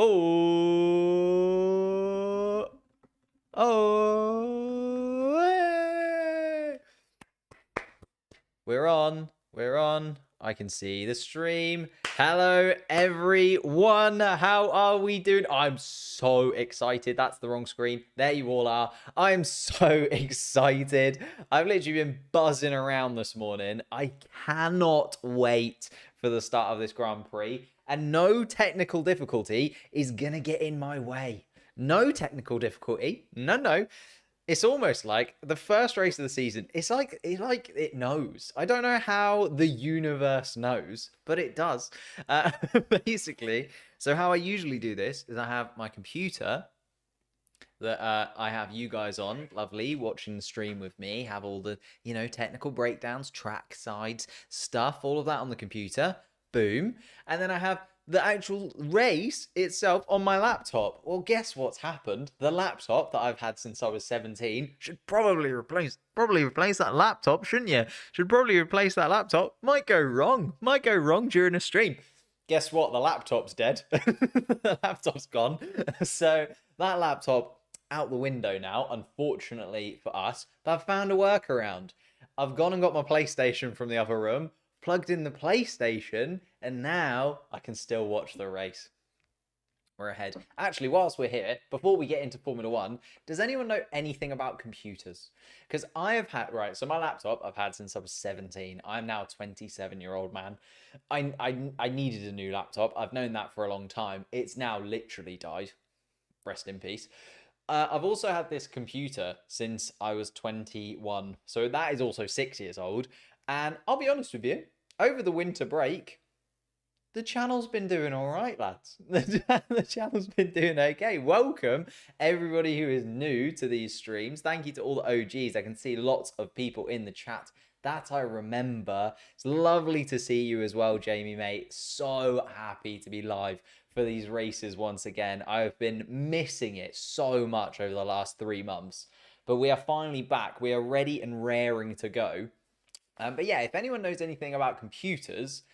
Oh, oh, hey. We're on. We're on. I can see the stream. Hello, everyone. How are we doing? I'm so excited. That's the wrong screen. There you all are. I'm so excited. I've literally been buzzing around this morning. I cannot wait for the start of this Grand Prix. And no technical difficulty is going to get in my way. No technical difficulty. No. It's almost like the first race of the season. It's like it knows. I don't know how the universe knows, but it does. Basically, so how I usually do this is I have my computer that I have you guys on, lovely, watching the stream with me, have all the, technical breakdowns, track sides, stuff, all of that on the computer. Boom. And then I have the actual race itself on my laptop. Well, guess what's happened? The laptop that I've had since I was 17 should probably replace that laptop, shouldn't you? Should probably replace that laptop. Might go wrong during a stream. Guess what? The laptop's dead. The laptop's gone. So that laptop out the window now, unfortunately for us. But I've found a workaround. I've gone and got my PlayStation from the other room, plugged in the PlayStation, and now I can still watch the race. We're ahead. Actually, whilst we're here, before we get into Formula One, does anyone know anything about computers? Because I have had, right, so my laptop I've had since I was 17. I'm now a 27-year-old man. I needed a new laptop. I've known that for a long time. It's now literally died. Rest in peace. I've also had this computer since I was 21. So that is also 6 years old. And I'll be honest with you, over the winter break, the channel's been doing all right, lads. The channel's been doing okay. Welcome, everybody who is new to these streams. Thank you to all the OGs. I can see lots of people in the chat that I remember. It's lovely to see you as well, Jamie, mate. So happy to be live for these races once again. I've been missing it so much over the last 3 months. But we are finally back. We are ready and raring to go. But yeah, if anyone knows anything about computers,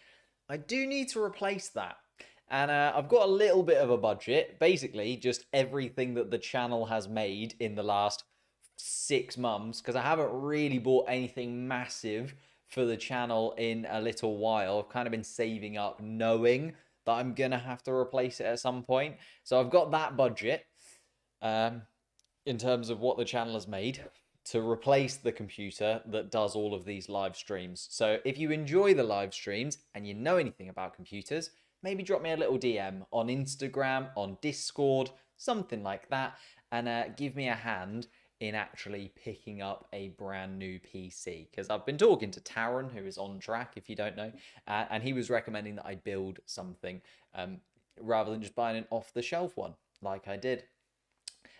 I do need to replace that. And I've got a little bit of a budget. Basically, just everything that the channel has made in the last 6 months, because I haven't really bought anything massive for the channel in a little while. I've kind of been saving up knowing that I'm going to have to replace it at some point. So I've got that budget in terms of what the channel has made to replace the computer that does all of these live streams. So if you enjoy the live streams and you know anything about computers, maybe drop me a little DM on Instagram, on Discord, something like that, and give me a hand in actually picking up a brand new PC. Because I've been talking to Taron, who is on track, if you don't know, and he was recommending that I build something rather than just buying an off-the-shelf one, like I did.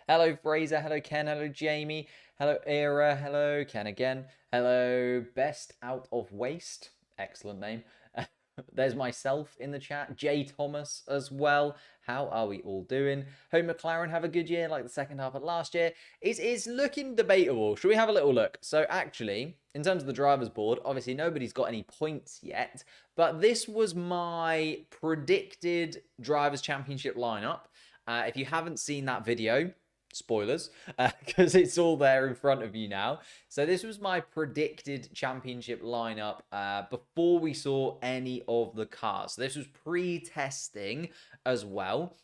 Hello, Fraser. Hello, Ken. Hello, Jamie. Hello, Era. Hello, Ken again. Hello, Best Out of Waste. Excellent name. There's myself in the chat. Jay Thomas as well. How are we all doing? Home McLaren have a good year, like the second half of last year. It's looking debatable. Should we have a little look? So actually, in terms of the driver's board, obviously nobody's got any points yet. But this was my predicted Drivers' Championship lineup. If you haven't seen that video, spoilers, because it's all there in front of you now. So this was my predicted championship lineup before we saw any of the cars. So this was pre-testing as well.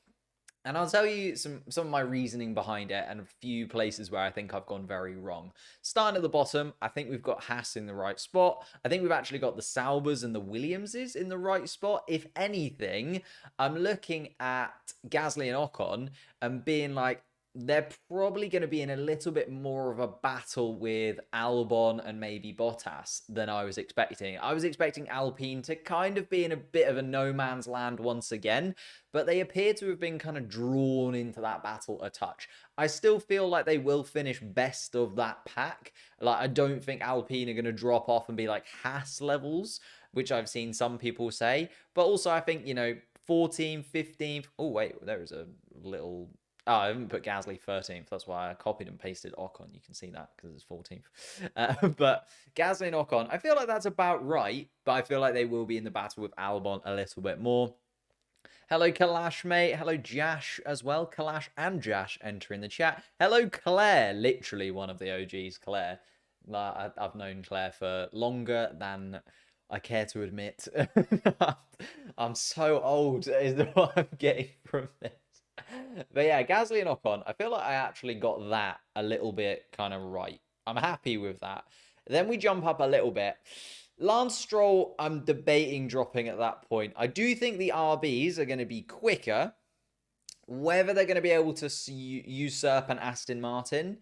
And I'll tell you some of my reasoning behind it and a few places where I think I've gone very wrong. Starting at the bottom, I think we've got Haas in the right spot. I think we've actually got the Saubers and the Williamses in the right spot. If anything, I'm looking at Gasly and Ocon and being like, they're probably going to be in a little bit more of a battle with Albon and maybe Bottas than I was expecting. I was expecting Alpine to kind of be in a bit of a no man's land once again, but they appear to have been kind of drawn into that battle a touch. I still feel like they will finish best of that pack. Like, I don't think Alpine are going to drop off and be like Haas levels, which I've seen some people say. But also, I think, 14th, 15th. Oh, wait, there is a little... Oh, I haven't put Gasly 13th. That's why I copied and pasted Ocon. You can see that because it's 14th. But Gasly and Ocon, I feel like that's about right. But I feel like they will be in the battle with Albon a little bit more. Hello, Kalash, mate. Hello, Jash as well. Kalash and Jash entering the chat. Hello, Claire. Literally one of the OGs, Claire. I've known Claire for longer than I care to admit. I'm so old, is what I'm getting from this. But yeah, Gasly and Ocon, I feel like I actually got that a little bit kind of right. I'm happy with that. Then we jump up a little bit. Lance Stroll, I'm debating dropping at that point. I do think the RBs are going to be quicker. Whether they're going to be able to usurp an Aston Martin,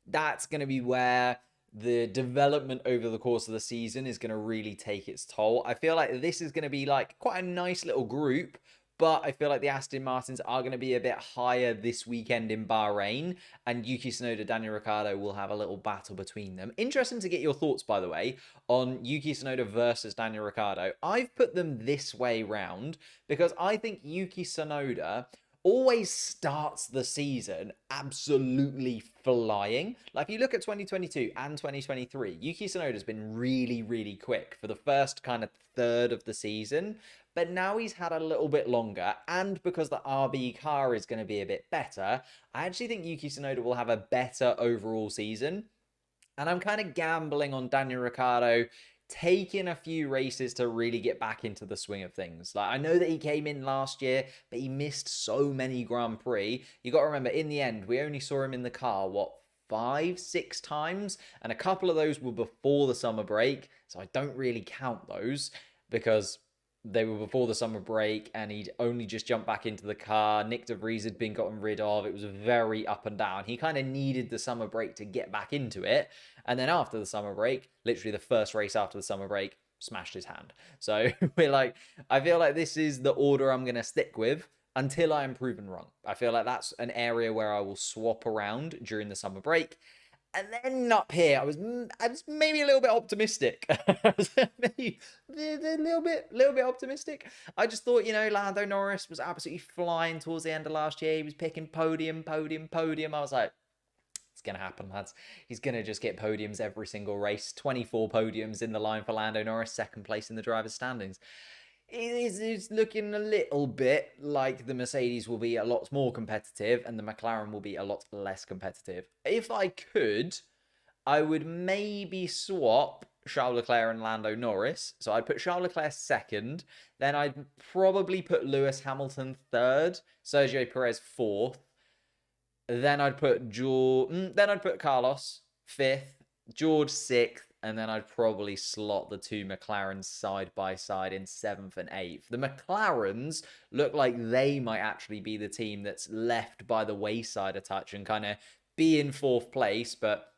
that's going to be where the development over the course of the season is going to really take its toll. I feel like this is going to be like quite a nice little group, but I feel like the Aston Martins are going to be a bit higher this weekend in Bahrain, and Yuki Tsunoda, Daniel Ricciardo will have a little battle between them. Interesting to get your thoughts, by the way, on Yuki Tsunoda versus Daniel Ricciardo. I've put them this way round because I think Yuki Tsunoda always starts the season absolutely flying. Like if you look at 2022 and 2023, Yuki Tsunoda has been really, really quick for the first kind of third of the season. But now he's had a little bit longer, and because the RB car is going to be a bit better, I actually think Yuki Tsunoda will have a better overall season. And I'm kind of gambling on Daniel Ricciardo taking a few races to really get back into the swing of things. Like I know that he came in last year, but he missed so many Grand Prix. You got to remember, in the end, we only saw him in the car, what, 5-6 times? And a couple of those were before the summer break. So I don't really count those because they were before the summer break and he'd only just jumped back into the car. Nick de Vries had been gotten rid of. It was very up and down. He kind of needed the summer break to get back into it. And then after the summer break, literally the first race after the summer break, smashed his hand. So we're like, I feel like this is the order I'm going to stick with until I am proven wrong. I feel like that's an area where I will swap around during the summer break. And then up here, I was maybe a little bit optimistic. Maybe a little bit optimistic. I just thought, Lando Norris was absolutely flying towards the end of last year. He was picking podium. I was like, it's going to happen, lads. He's going to just get podiums every single race. 24 podiums in the line for Lando Norris, second place in the driver's standings. It's looking a little bit like the Mercedes will be a lot more competitive and the McLaren will be a lot less competitive. If I could, I would maybe swap Charles Leclerc and Lando Norris. So I'd put Charles Leclerc second. Then I'd probably put Lewis Hamilton third. Sergio Perez fourth. Then I'd put Carlos fifth. George sixth. And then I'd probably slot the two McLarens side by side in 7th and 8th. The McLarens look like they might actually be the team that's left by the wayside a touch and kind of be in 4th place, but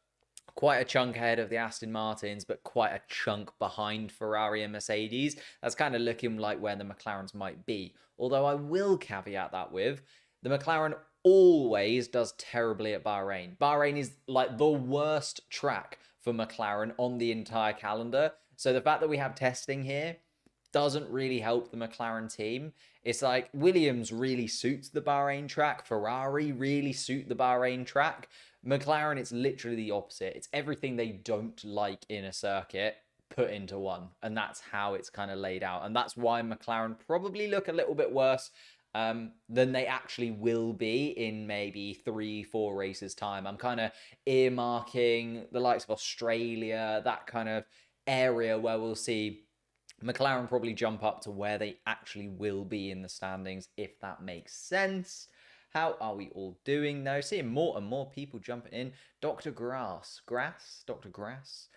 quite a chunk ahead of the Aston Martins, but quite a chunk behind Ferrari and Mercedes. That's kind of looking like where the McLarens might be. Although I will caveat that with the McLaren always does terribly at Bahrain. Bahrain is like the worst track for McLaren on the entire calendar. So the fact that we have testing here doesn't really help the McLaren team. It's like Williams really suits the Bahrain track. Ferrari really suit the Bahrain track. McLaren, it's literally the opposite. It's everything they don't like in a circuit put into one. And that's how it's kind of laid out. And that's why McLaren probably look a little bit worse than they actually will be in maybe 3-4 races time. I'm kind of earmarking the likes of Australia, that kind of area where we'll see McLaren probably jump up to where they actually will be in the standings, if that makes sense. How are we all doing though? Seeing more and more people jumping in. Dr. Dr. Grass.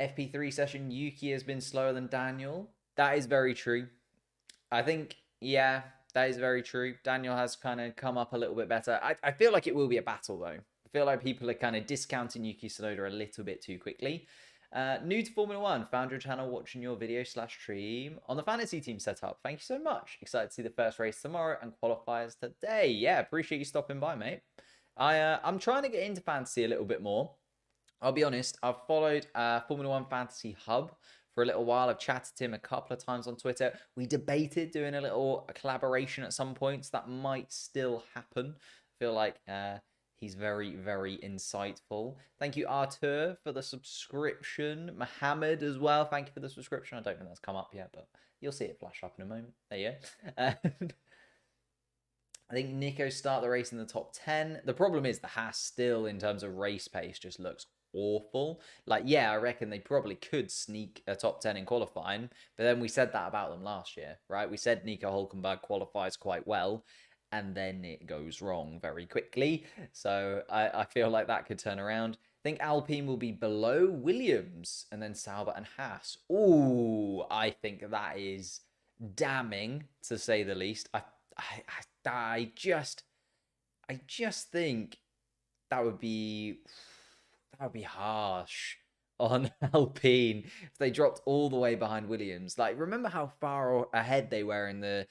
FP3 session, Yuki has been slower than Daniel. That is very true. I think, yeah, that is very true. Daniel has kind of come up a little bit better. I feel like it will be a battle, though. I feel like people are kind of discounting Yuki Tsunoda a little bit too quickly. New to Formula 1, found your channel watching your video/stream on the fantasy team setup. Thank you so much. Excited to see the first race tomorrow and qualifiers today. Yeah, appreciate you stopping by, mate. I'm trying to get into fantasy a little bit more. I'll be honest, I've followed Formula 1 Fantasy Hub for a little while. I've chatted to him a couple of times on Twitter. We debated doing a collaboration at some points. That might still happen. I feel like He's very, very insightful. Thank you, Artur, for the subscription. Mohammed as well. Thank you for the subscription. I don't think that's come up yet, but you'll see it flash up in a moment. There you go. I think Nico start the race in the top 10. The problem is the Haas still, in terms of race pace, just looks awful. Like, yeah, I reckon they probably could sneak a top 10 in qualifying, but then we said that about them last year, right? We said Nico Hulkenberg qualifies quite well, and then it goes wrong very quickly. So I feel like that could turn around. I think Alpine will be below Williams, and then Sauber and Haas. Ooh, I think that is damning, to say the least. I just think that would be harsh on Alpine if they dropped all the way behind Williams. Like, remember how far ahead they were in the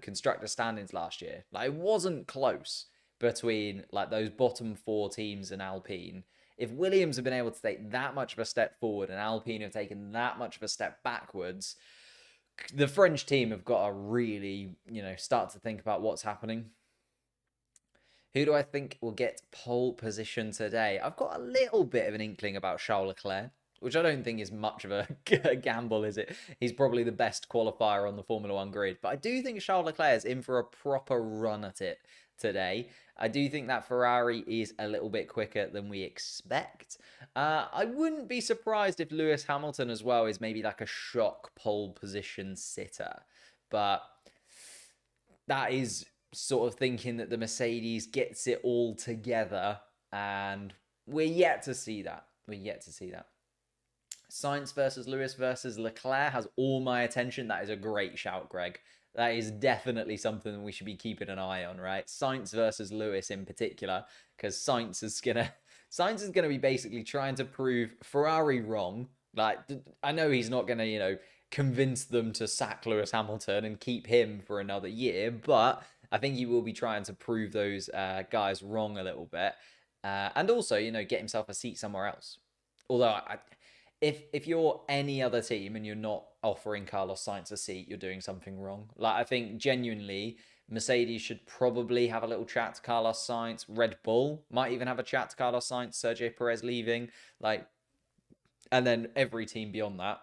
constructor standings last year? Like, it wasn't close between like those bottom 4 teams and Alpine. If Williams have been able to take that much of a step forward and Alpine have taken that much of a step backwards, the French team have got to really, start to think about what's happening. Who do I think will get pole position today? I've got a little bit of an inkling about Charles Leclerc, which I don't think is much of a gamble, is it? He's probably the best qualifier on the Formula One grid. But I do think Charles Leclerc is in for a proper run at it today. I do think that Ferrari is a little bit quicker than we expect. I wouldn't be surprised if Lewis Hamilton as well is maybe like a shock pole position sitter. But that is sort of thinking that the Mercedes gets it all together, and we're yet to see that. Sainz versus Lewis versus Leclerc has all my attention. That is a great shout, Greg. That is definitely something we should be keeping an eye on, right? Sainz versus Lewis in particular, because Sainz is gonna be basically trying to prove Ferrari wrong. Like, I know he's not gonna, convince them to sack Lewis Hamilton and keep him for another year, but I think he will be trying to prove those guys wrong a little bit, and also, get himself a seat somewhere else. Although, if you're any other team and you're not offering Carlos Sainz a seat, you're doing something wrong. Like, I think genuinely, Mercedes should probably have a little chat to Carlos Sainz. Red Bull might even have a chat to Carlos Sainz. Sergio Perez leaving, and then every team beyond that.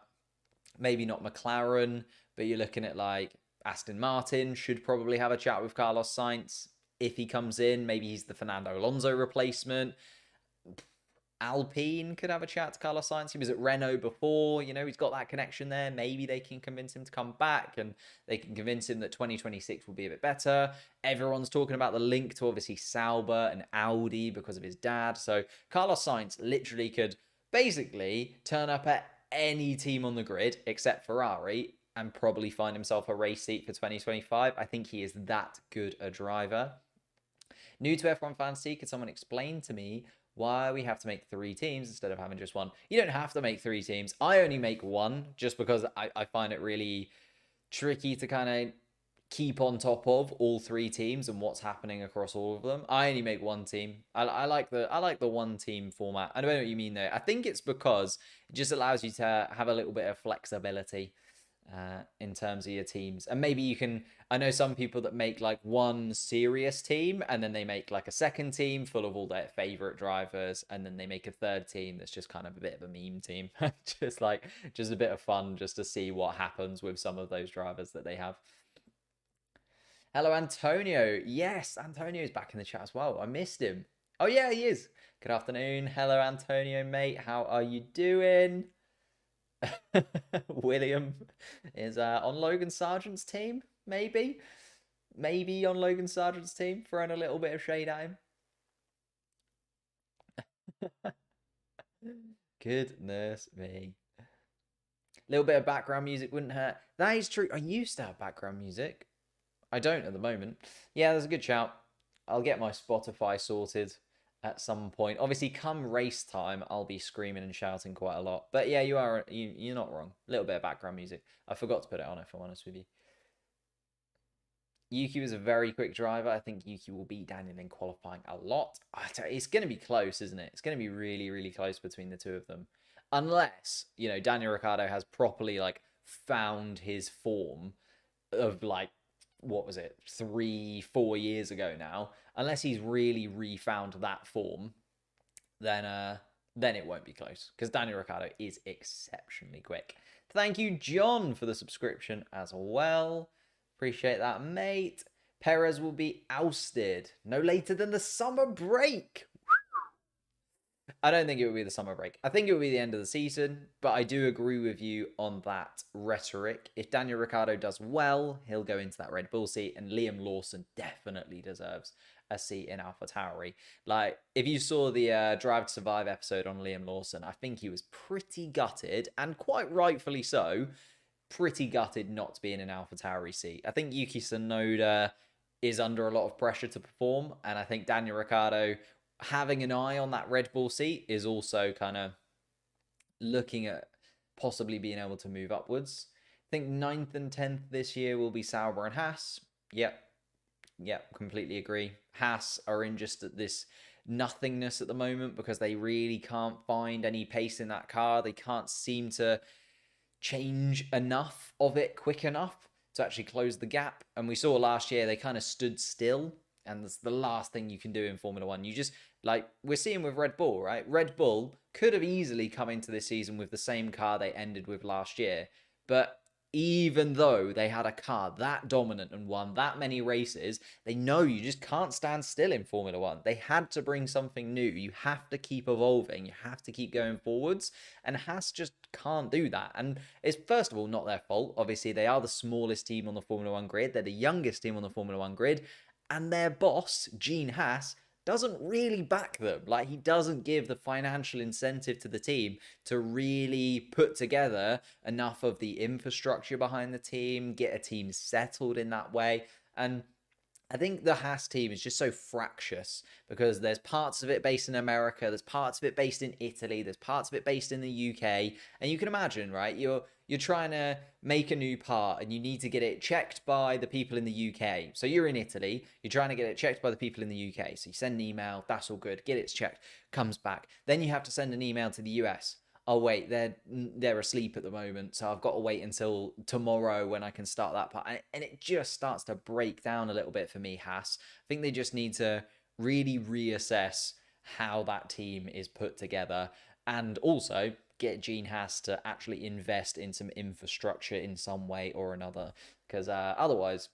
Maybe not McLaren, but you're looking at like Aston Martin should probably have a chat with Carlos Sainz if he comes in. Maybe he's the Fernando Alonso replacement. Alpine could have a chat to Carlos Sainz. He was at Renault before, he's got that connection there. Maybe they can convince him to come back, and they can convince him that 2026 will be a bit better. Everyone's talking about the link to obviously Sauber and Audi because of his dad. So Carlos Sainz literally could basically turn up at any team on the grid except Ferrari and probably find himself a race seat for 2025. I think he is that good a driver. New to F1 fantasy, could someone explain to me why we have to make 3 teams instead of having just one? You don't have to make 3 teams. I only make 1 just because I find it really tricky to kind of keep on top of all 3 teams and what's happening across all of them. I only make 1 team. I like the 1 team format. I don't know what you mean though. I think it's because it just allows you to have a little bit of flexibility in terms of your teams. And maybe you can, I know some people that make like 1 serious team and then they make like a second team full of all their favorite drivers, and then they make a 3rd team that's just kind of a bit of a meme team. just a bit of fun just to see what happens with some of those drivers that they have. Hello, Antonio. Yes, Antonio's back in the chat as well. I missed him. Oh, yeah, he is. Good afternoon. Hello, Antonio, mate. How are you doing? William is on Logan Sargent's team, maybe. Maybe on Logan Sargent's team, throwing a little bit of shade at him. Goodness me. A little bit of background music wouldn't hurt. That is true. I used to have background music. I don't at the moment. Yeah, there's a good shout. I'll get my Spotify sorted at some point. Obviously, come race time, I'll be screaming and shouting quite a lot. But yeah, you're not wrong. A little bit of background music. I forgot to put it on, if I'm honest with you. Yuki was a very quick driver. I think Yuki will beat Daniel in qualifying a lot. It's going to be close, isn't it? It's going to be really, really close between the 2 of them. Unless, Daniel Ricciardo has properly, found his form of, what was it, 3-4 years ago now, unless he's really refound that form, then it won't be close, because Daniel Ricciardo is exceptionally quick. Thank you, John, for the subscription as well. Appreciate that, mate. Perez will be ousted no later than the summer break. I don't think it will be the summer break. I think it will be the end of the season, but I do agree with you on that rhetoric. If Daniel Ricciardo does well, he'll go into that Red Bull seat, and Liam Lawson definitely deserves a seat in AlphaTauri. Like, if you saw the Drive to Survive episode on Liam Lawson, I think he was pretty gutted, and quite rightfully so, pretty gutted not to be in an AlphaTauri seat. I think Yuki Tsunoda is under a lot of pressure to perform, and I think Daniel Ricciardo, having an eye on that Red Bull seat, is also kind of looking at possibly being able to move upwards. I think 9th and 10th this year will be Sauber and Haas. Yep, completely agree. Haas are in just this nothingness at the moment because they really can't find any pace in that car. They can't seem to change enough of it quick enough to actually close the gap. And we saw last year they kind of stood still, and that's the last thing you can do in Formula One. You just, like we're seeing with Red Bull, right? Red Bull could have easily come into this season with the same car they ended with last year, but even though they had a car that dominant and won that many races, they know you just can't stand still in Formula One. They had to bring something new. You have to keep evolving. You have to keep going forwards. And Haas just can't do that. And it's, first of all, not their fault. Obviously, they are the smallest team on the Formula One grid. They're the youngest team on the Formula One grid. And their boss, Gene Haas, doesn't really back them. Like, he doesn't give the financial incentive to the team to really put together enough of the infrastructure behind the team, get a team settled in that way. And I think the Haas team is just so fractious because there's parts of it based in America, there's parts of it based in Italy, there's parts of it based in the UK. And you can imagine, right? You're trying to make a new part and you need to get it checked by the people in the UK. So you're in Italy, you're trying to get it checked by the people in the UK. So you send an email, that's all good, get it checked, comes back. Then you have to send an email to the US. Oh wait, they're asleep at the moment, so I've got to wait until tomorrow when I can start that part. And it just starts to break down a little bit for me, Haas. I think they just need to really reassess how that team is put together, and also get Gene Haas to actually invest in some infrastructure in some way or another, because otherwise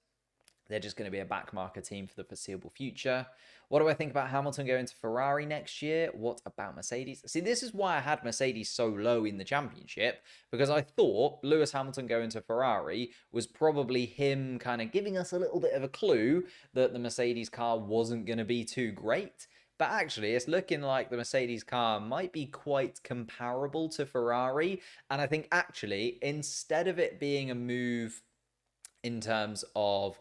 they're just going to be a backmarker team for the foreseeable future. What do I think about Hamilton going to Ferrari next year? What about Mercedes? See, this is why I had Mercedes so low in the championship, because I thought Lewis Hamilton going to Ferrari was probably him kind of giving us a little bit of a clue that the Mercedes car wasn't going to be too great. But actually, it's looking like the Mercedes car might be quite comparable to Ferrari. And I think actually, instead of it being a move in terms of,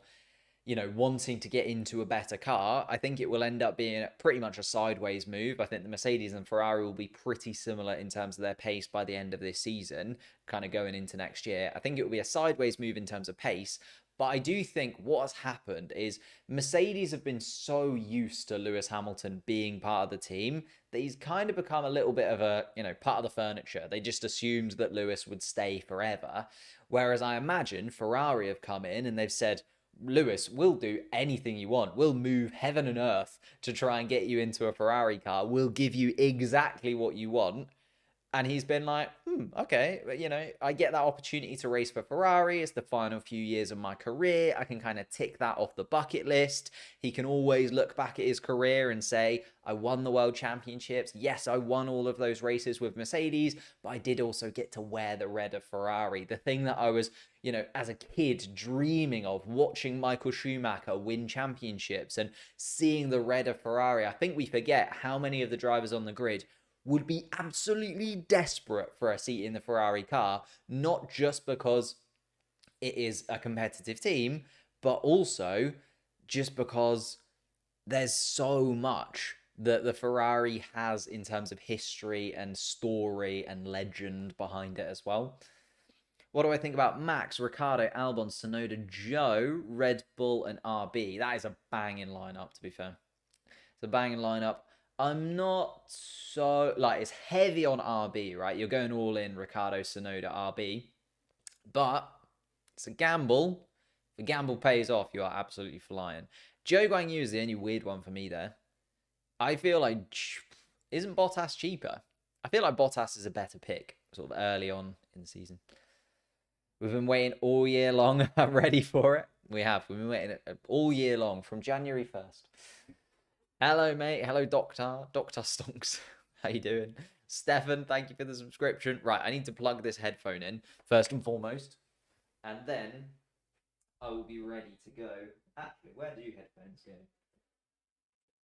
you know, wanting to get into a better car, I think it will end up being pretty much a sideways move. I think the Mercedes and Ferrari will be pretty similar in terms of their pace by the end of this season, kind of going into next year. I think it will be a sideways move in terms of pace. But I do think what has happened is Mercedes have been so used to Lewis Hamilton being part of the team that he's kind of become a little bit of a, you know, part of the furniture. They just assumed that Lewis would stay forever. Whereas I imagine Ferrari have come in and they've said, Lewis, we'll do anything you want. We'll move heaven and earth to try and get you into a Ferrari car. We'll give you exactly what you want. And he's been like, okay, but, you know, I get that opportunity to race for Ferrari. It's the final few years of my career. I can kind of tick that off the bucket list. He can always look back at his career and say, I won the world championships. Yes, I won all of those races with Mercedes, but I did also get to wear the red of Ferrari. The thing that I was, you know, as a kid dreaming of, watching Michael Schumacher win championships and seeing the red of Ferrari. I think we forget how many of the drivers on the grid would be absolutely desperate for a seat in the Ferrari car, not just because it is a competitive team, but also just because there's so much that the Ferrari has in terms of history and story and legend behind it as well. What do I think about Max, Ricciardo, Albon, Tsunoda, Joe, Red Bull, and RB? That is a banging lineup, to be fair. It's a banging lineup. I'm not so, like, it's heavy on RB, right? You're going all in Ricciardo, Tsunoda, RB. But it's a gamble The gamble pays off. You are absolutely flying. Zhou Guanyu is the only weird one for me there. I feel like... Isn't Bottas cheaper? I feel like Bottas is a better pick sort of early on in the season. We've been waiting all year long. I'm ready for it. We have. We've been waiting all year long from January 1st. Hello, mate. Hello, Doctor. Dr. Stonks. How you doing? Stefan, thank you for the subscription. Right, I need to plug this headphone in, first and foremost. And then I will be ready to go. Actually, where do headphones go?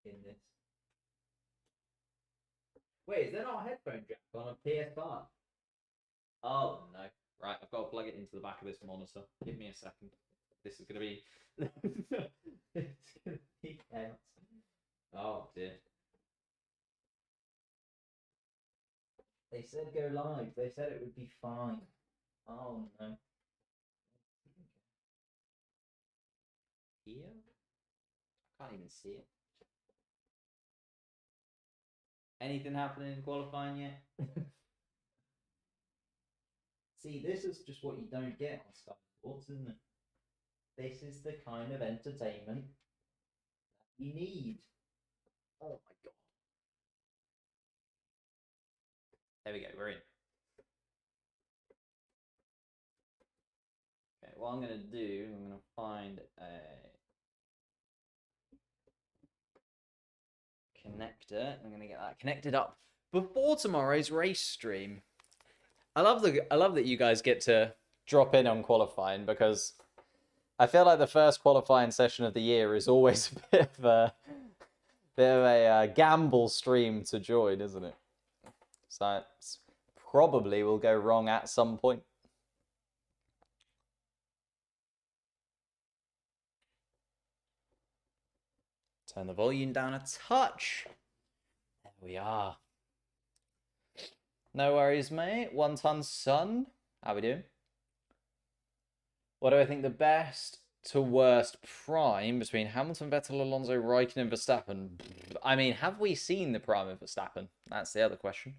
In this. Wait, is there not a headphone jack on a PS5? Oh, no. Right, I've got to plug it into the back of this monitor. Give me a second. This is going to be... it's going to be chaos. Oh, dear. They said go live. They said it would be fine. Oh, no. Here? I can't even see it. Anything happening in qualifying yet? See, this is just what you don't get on Sky Sports, isn't it? This is the kind of entertainment that you need. Oh my god. There we go, we're in. Okay, what I'm going to do, I'm going to find a connector. I'm going to get that connected up before tomorrow's race stream. I love that you guys get to drop in on qualifying, because I feel like the first qualifying session of the year is always a bit of a gamble stream to join, isn't it? So it's probably will go wrong at some point. Turn the volume down a touch. There we are. No worries, mate. 1 ton sun. How we doing? What do I think the best to worst prime between Hamilton, Vettel, Alonso, Raikkonen, and Verstappen? I mean, have we seen the prime of Verstappen? That's the other question.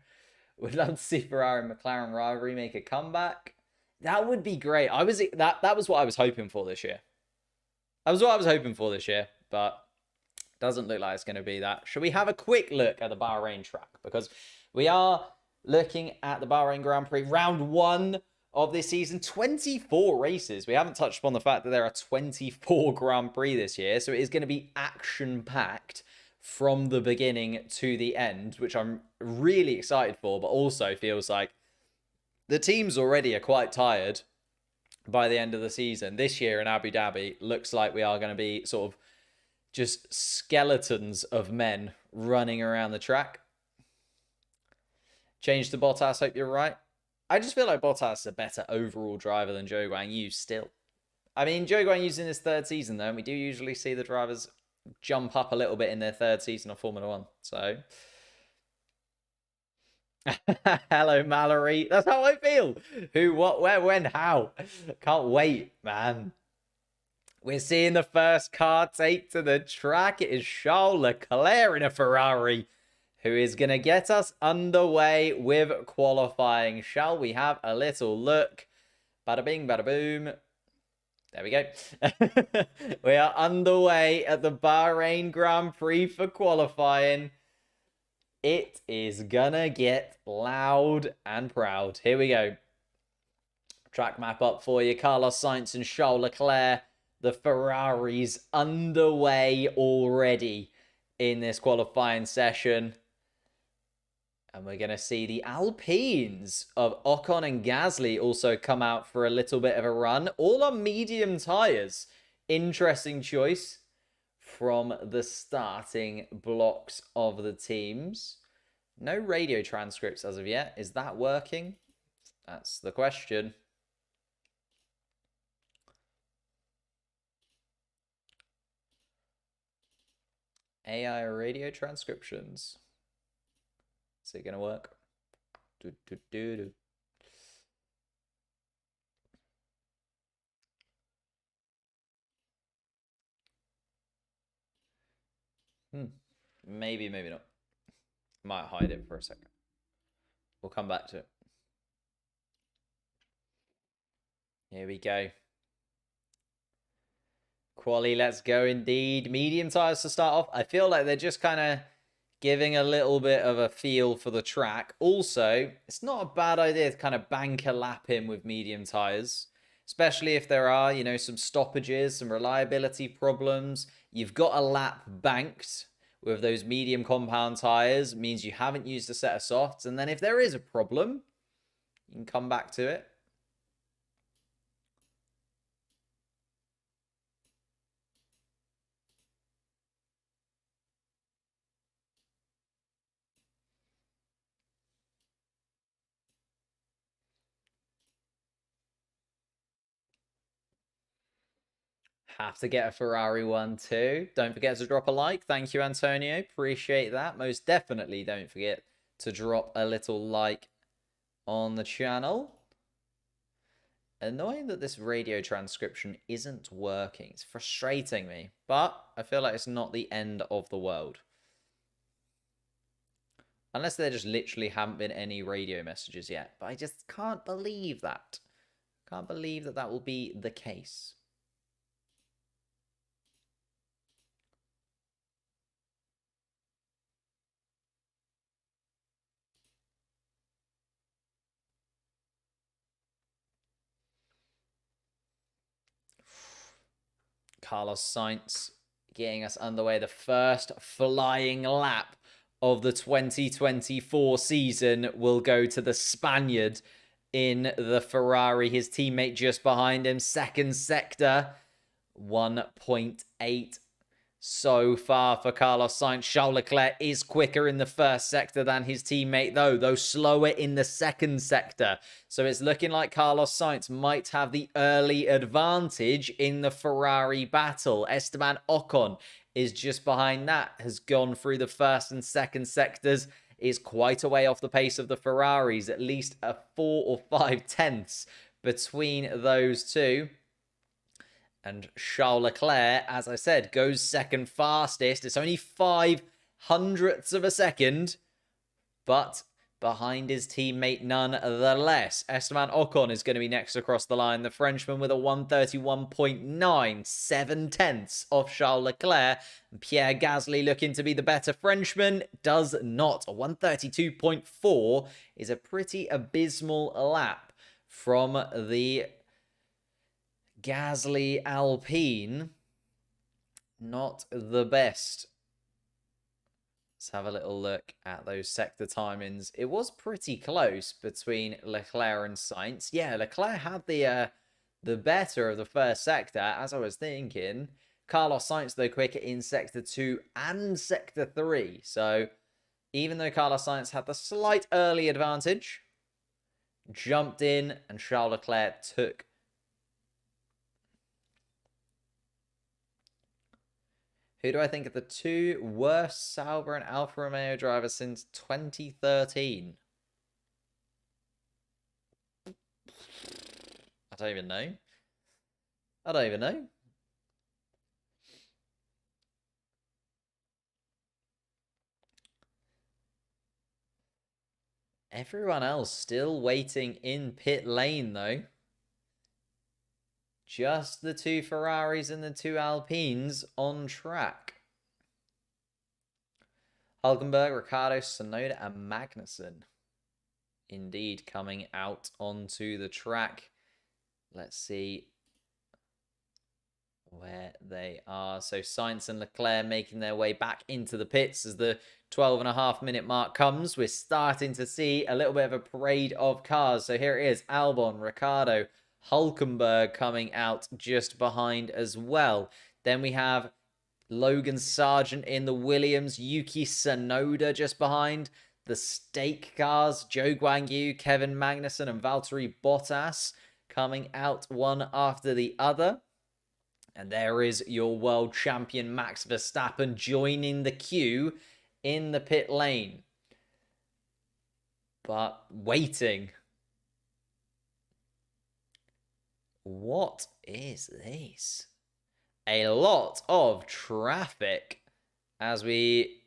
Would love to see Ferrari and McLaren rivalry make a comeback. That would be great. That was what I was hoping for this year. That was what I was hoping for this year, but doesn't look like it's going to be that. Should we have a quick look at the Bahrain track? Because we are looking at the Bahrain Grand Prix, round 1 of this season. 24 races. We haven't touched upon the fact that there are 24 Grand Prix this year, so it is going to be action-packed from the beginning to the end, which I'm really excited for, but also feels like the teams already are quite tired by the end of the season. This year in Abu Dhabi, looks like we are going to be sort of just skeletons of men running around the track. Change to Bottas, hope you're right. I just feel like Bottas is a better overall driver than Zhou Guanyu still. I mean, Zhou Guanyu's in his 3rd season, though, and we do usually see the drivers jump up a little bit in their 3rd season of Formula 1. So, hello, Mallory. That's how I feel. Who, what, where, when, how. Can't wait, man. We're seeing the first car take to the track. It is Charles Leclerc in a Ferrari, who is going to get us underway with qualifying. Shall we have a little look? Bada bing, bada boom. There we go. We are underway at the Bahrain Grand Prix for qualifying. It is gonna get loud and proud. Here we go. Track map up for you. Carlos Sainz and Charles Leclerc. The Ferraris underway already in this qualifying session. And we're going to see the Alpines of Ocon and Gasly also come out for a little bit of a run. All on medium tyres. Interesting choice from the starting blocks of the teams. No radio transcripts as of yet. Is that working? That's the question. AI radio transcriptions. Is it going to work? Maybe, maybe not. Might hide it for a second. We'll come back to it. Here we go. Quali, let's go indeed. Medium tires to start off. I feel like they're just kind of giving a little bit of a feel for the track. Also, it's not a bad idea to kind of bank a lap in with medium tires, especially if there are, you know, some stoppages, some reliability problems. You've got a lap banked with those medium compound tires. It means you haven't used a set of softs. And then if there is a problem, you can come back to it. Have to get a Ferrari one too. Don't forget to drop a like. Thank you, Antonio. Appreciate that. Most definitely don't forget to drop a little like on the channel. Annoying that this radio transcription isn't working. It's frustrating me, but I feel like it's not the end of the world. Unless there just literally haven't been any radio messages yet. But I just can't believe that. Can't believe that that will be the case. Carlos Sainz getting us underway. The first flying lap of the 2024 season will go to the Spaniard in the Ferrari. His teammate just behind him. Second sector, 1.8 so far for Carlos Sainz. Charles Leclerc is quicker in the first sector than his teammate, though slower in the second sector. So it's looking like Carlos Sainz might have the early advantage in the Ferrari battle. Esteban Ocon is just behind that, has gone through the first and second sectors, is quite a way off the pace of the Ferraris, at least a 4 or 5 tenths between those two. And Charles Leclerc, as I said, goes second fastest. It's only 0.05 of a second, but behind his teammate nonetheless. Esteban Ocon is going to be next across the line. The Frenchman with a 131.9, 7 tenths off Charles Leclerc. And Pierre Gasly, looking to be the better Frenchman, does not. A 132.4 is a pretty abysmal lap from the Gasly Alpine. Not the best. Let's have a little look at those sector timings. It was pretty close between Leclerc and Sainz. Yeah, Leclerc had the better of the first sector, as I was thinking. Carlos Sainz, though, quicker in sector 2 and sector 3. So even though Carlos Sainz had the slight early advantage, jumped in, and Charles Leclerc took. Who do I think are the two worst Sauber and Alfa Romeo drivers since 2013? I don't even know. I don't even know. Everyone else still waiting in pit lane, though. Just the two Ferraris and the two Alpines on track. Hulkenberg, Ricciardo, Tsunoda, and Magnussen. Indeed, coming out onto the track. Let's see where they are. So Sainz and Leclerc making their way back into the pits as the 12.5-minute mark comes. We're starting to see a little bit of a parade of cars. So here it is, Albon, Ricciardo, Hulkenberg coming out just behind as well. Then we have Logan Sargent in the Williams, Yuki Tsunoda just behind. The stake cars, Zhou Guanyu, Kevin Magnussen, and Valtteri Bottas coming out one after the other. And there is your world champion Max Verstappen joining the queue in the pit lane. But waiting. What is this? A lot of traffic as we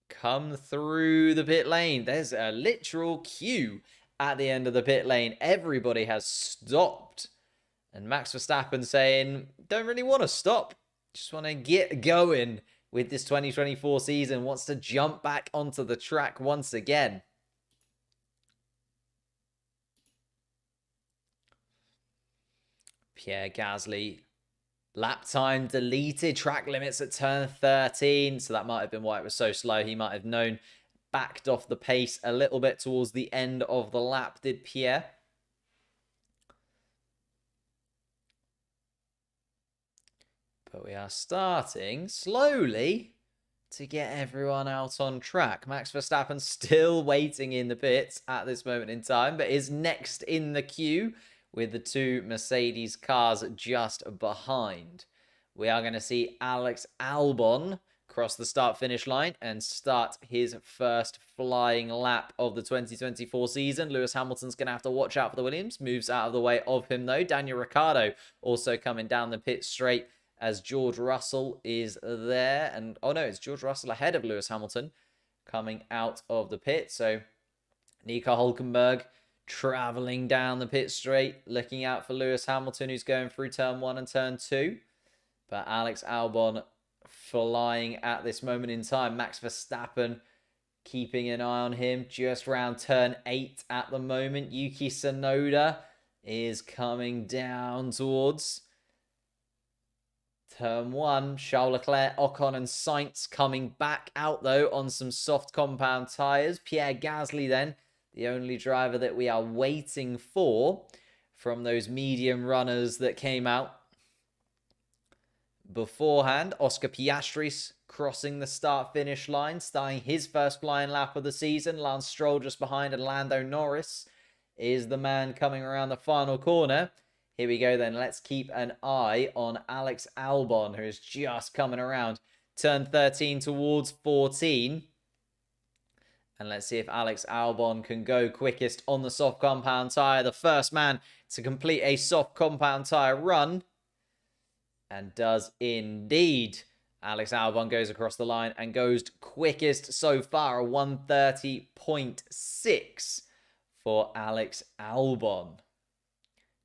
come through the pit lane. There's a literal queue at the end of the pit lane. Everybody has stopped. And Max Verstappen saying, don't really want to stop. Just want to get going with this 2024 season. Wants to jump back onto the track once again. Pierre Gasly. Lap time deleted. Track limits at turn 13. So that might have been why it was so slow. He might have known. Backed off the pace a little bit towards the end of the lap, did Pierre. But we are starting slowly to get everyone out on track. Max Verstappen still waiting in the pits at this moment in time, but is next in the queue with the two Mercedes cars just behind. We are going to see Alex Albon cross the start-finish line and start his first flying lap of the 2024 season. Lewis Hamilton's going to have to watch out for the Williams. Moves out of the way of him, though. Daniel Ricciardo also coming down the pit straight as George Russell is there. And, oh no, it's George Russell ahead of Lewis Hamilton coming out of the pit. So, Nico Hülkenberg traveling down the pit straight, looking out for Lewis Hamilton, who's going through turn 1 and turn 2. But Alex Albon flying at this moment in time. Max Verstappen keeping an eye on him just around turn 8 at the moment. Yuki Tsunoda is coming down towards turn 1. Charles Leclerc, Ocon and Sainz coming back out though on some soft compound tyres. Pierre Gasly then, the only driver that we are waiting for from those medium runners that came out beforehand. Oscar Piastri crossing the start-finish line, starting his first flying lap of the season. Lance Stroll just behind, and Lando Norris is the man coming around the final corner. Here we go then. Let's keep an eye on Alex Albon, who is just coming around turn 13 towards 14. And let's see if Alex Albon can go quickest on the soft compound tyre. The first man to complete a soft compound tyre run. And does indeed. Alex Albon goes across the line and goes quickest so far. A 1:30.6 for Alex Albon.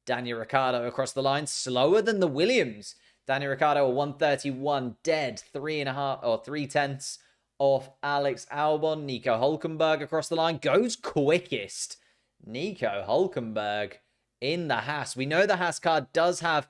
Daniel Ricciardo across the line. Slower than the Williams. Daniel Ricciardo a 1:31 dead. 3.5 or 3/10 off Alex Albon. Nico Hülkenberg across the line. Goes quickest. Nico Hülkenberg in the Haas. We know the Haas car does have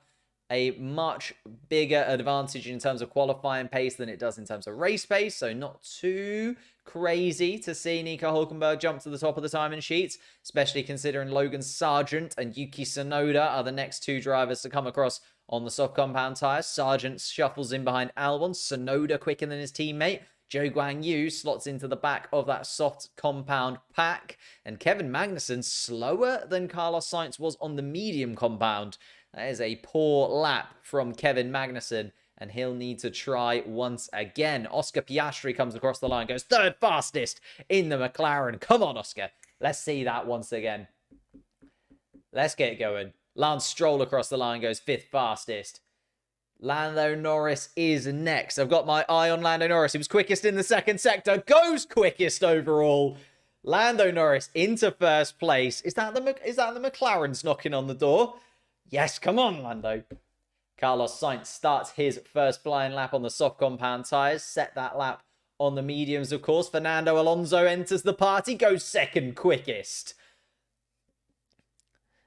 a much bigger advantage in terms of qualifying pace than it does in terms of race pace. So not too crazy to see Nico Hülkenberg jump to the top of the timing sheets, especially considering Logan Sargent and Yuki Tsunoda are the next two drivers to come across on the soft compound tyres. Sargent shuffles in behind Albon. Tsunoda quicker than his teammate. Zhou Guanyu slots into the back of that soft compound pack. And Kevin Magnussen slower than Carlos Sainz was on the medium compound. That is a poor lap from Kevin Magnussen, and he'll need to try once again. Oscar Piastri comes across the line, goes third fastest in the McLaren. Come on, Oscar. Let's see that once again. Let's get going. Lance Stroll across the line goes fifth fastest. Lando Norris is next. I've got my eye on Lando Norris. He was quickest in the second sector, goes quickest overall. Lando Norris into first place. Is that the McLarens knocking on the door? Yes, come on, Lando. Carlos Sainz starts his first flying lap on the soft compound tyres. Set that lap on the mediums, of course. Fernando Alonso enters the party, goes second quickest.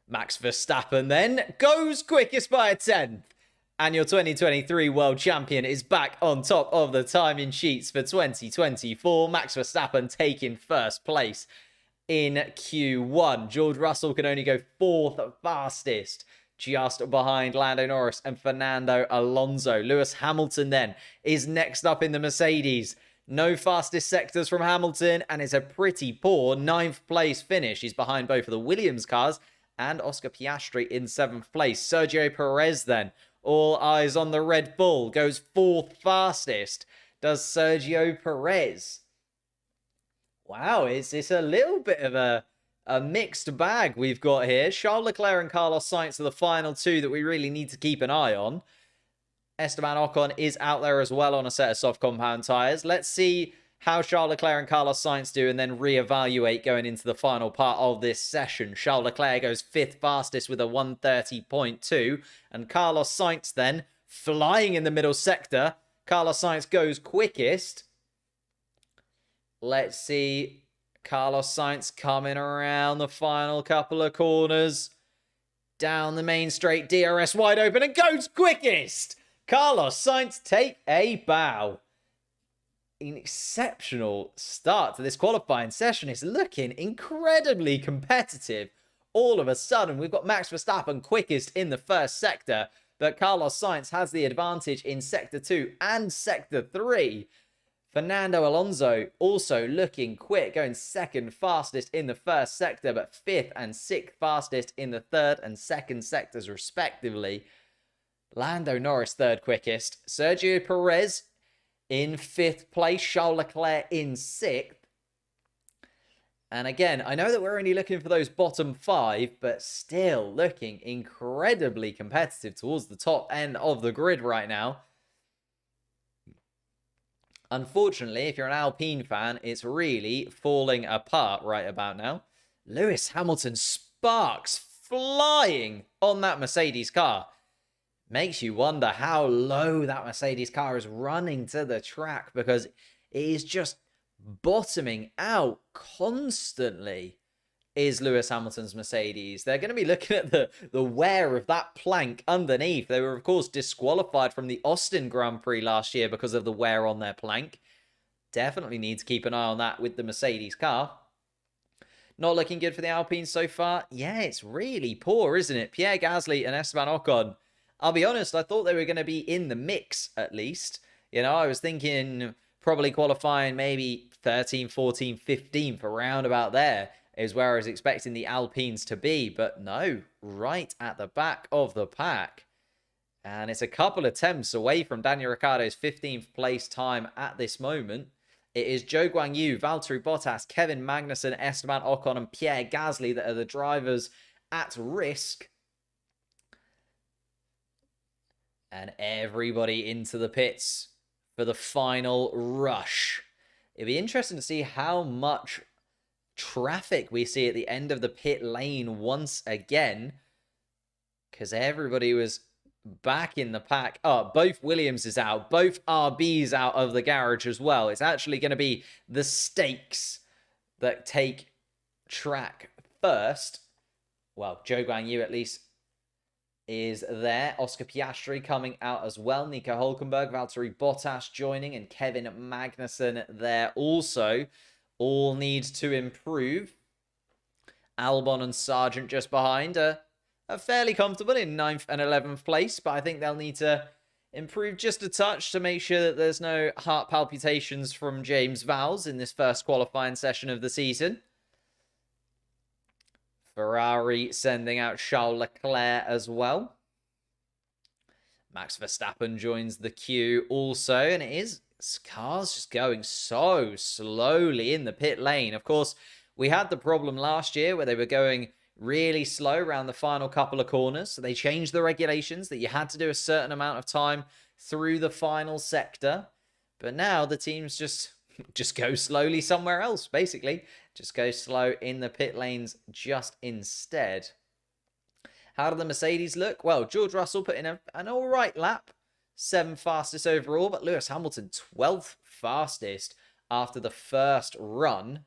Max Verstappen then goes quickest by a 10th. And your 2023 world champion is back on top of the timing sheets for 2024. Max Verstappen taking first place in Q1. George Russell can only go fourth fastest, just behind Lando Norris and Fernando Alonso. Lewis Hamilton then is next up in the Mercedes. No fastest sectors from Hamilton, and it's a pretty poor 9th place finish. He's behind both of the Williams cars and Oscar Piastri in 7th place. Sergio Perez then, all eyes on the Red Bull, goes 4th fastest. Does Sergio Perez? Wow, it's a little bit of a mixed bag we've got here. Charles Leclerc and Carlos Sainz are the final two that we really need to keep an eye on. Esteban Ocon is out there as well on a set of soft compound tyres. Let's see how Charles Leclerc and Carlos Sainz do and then reevaluate going into the final part of this session. Charles Leclerc goes 5th fastest with a 1:30.2, and Carlos Sainz then flying in the middle sector. Carlos Sainz goes quickest. Let's see Carlos Sainz coming around the final couple of corners. Down the main straight, DRS wide open and goes quickest. Carlos Sainz take a bow. An exceptional start to this qualifying session. It's looking incredibly competitive. All of a sudden, we've got Max Verstappen quickest in the first sector, but Carlos Sainz has the advantage in Sector 2 and Sector 3. Fernando Alonso also looking quick, going second fastest in the first sector, but fifth and sixth fastest in the third and second sectors, respectively. Lando Norris third quickest. Sergio Perez in fifth place. Charles Leclerc in sixth. And again, I know that we're only looking for those bottom five, but still looking incredibly competitive towards the top end of the grid right now. Unfortunately, if you're an Alpine fan, it's really falling apart right about now. Lewis Hamilton sparks flying on that Mercedes car. Makes you wonder how low that Mercedes car is running to the track, because it is just bottoming out constantly, is Lewis Hamilton's Mercedes. They're going to be looking at the wear of that plank underneath. They were, of course, disqualified from the Austin Grand Prix last year because of the wear on their plank. Definitely need to keep an eye on that with the Mercedes car. Not looking good for the Alpine so far. Yeah, it's really poor, isn't it? Pierre Gasly and Esteban Ocon. I'll be honest, I thought they were going to be in the mix, at least. You know, I was thinking probably qualifying maybe 13, 14, 15th, around about there is where I was expecting the Alpines to be. But no, right at the back of the pack. And it's a couple attempts away from Daniel Ricciardo's 15th place time at this moment. It is Zhou Guanyu, Valtteri Bottas, Kevin Magnussen, Esteban Ocon and Pierre Gasly that are the drivers at risk. And everybody into the pits for the final rush. It'd be interesting to see how much traffic we see at the end of the pit lane once again, because everybody was back in the pack. Oh, both Williams is out, both RBs out of the garage as well. It's actually going to be the stakes that take track first. Well, Zhou Guanyu at least is there. Oscar Piastri coming out as well. Nico Hülkenberg, Valtteri Bottas joining, and Kevin Magnussen there also. All need to improve. Albon and Sargent just behind are fairly comfortable in 9th and 11th place, but I think they'll need to improve just a touch to make sure that there's no heart palpitations from James Vowles in this first qualifying session of the season. Ferrari sending out Charles Leclerc as well. Max Verstappen joins the queue also, and it is cars just going so slowly in the pit lane. Of course, we had the problem last year where they were going really slow around the final couple of corners. So they changed the regulations that you had to do a certain amount of time through the final sector. But now the teams just go slowly somewhere else, basically. Just go slow in the pit lanes just instead. How did the Mercedes look? Well, George Russell put in an all right lap. 7th fastest overall, but Lewis Hamilton 12th fastest after the first run.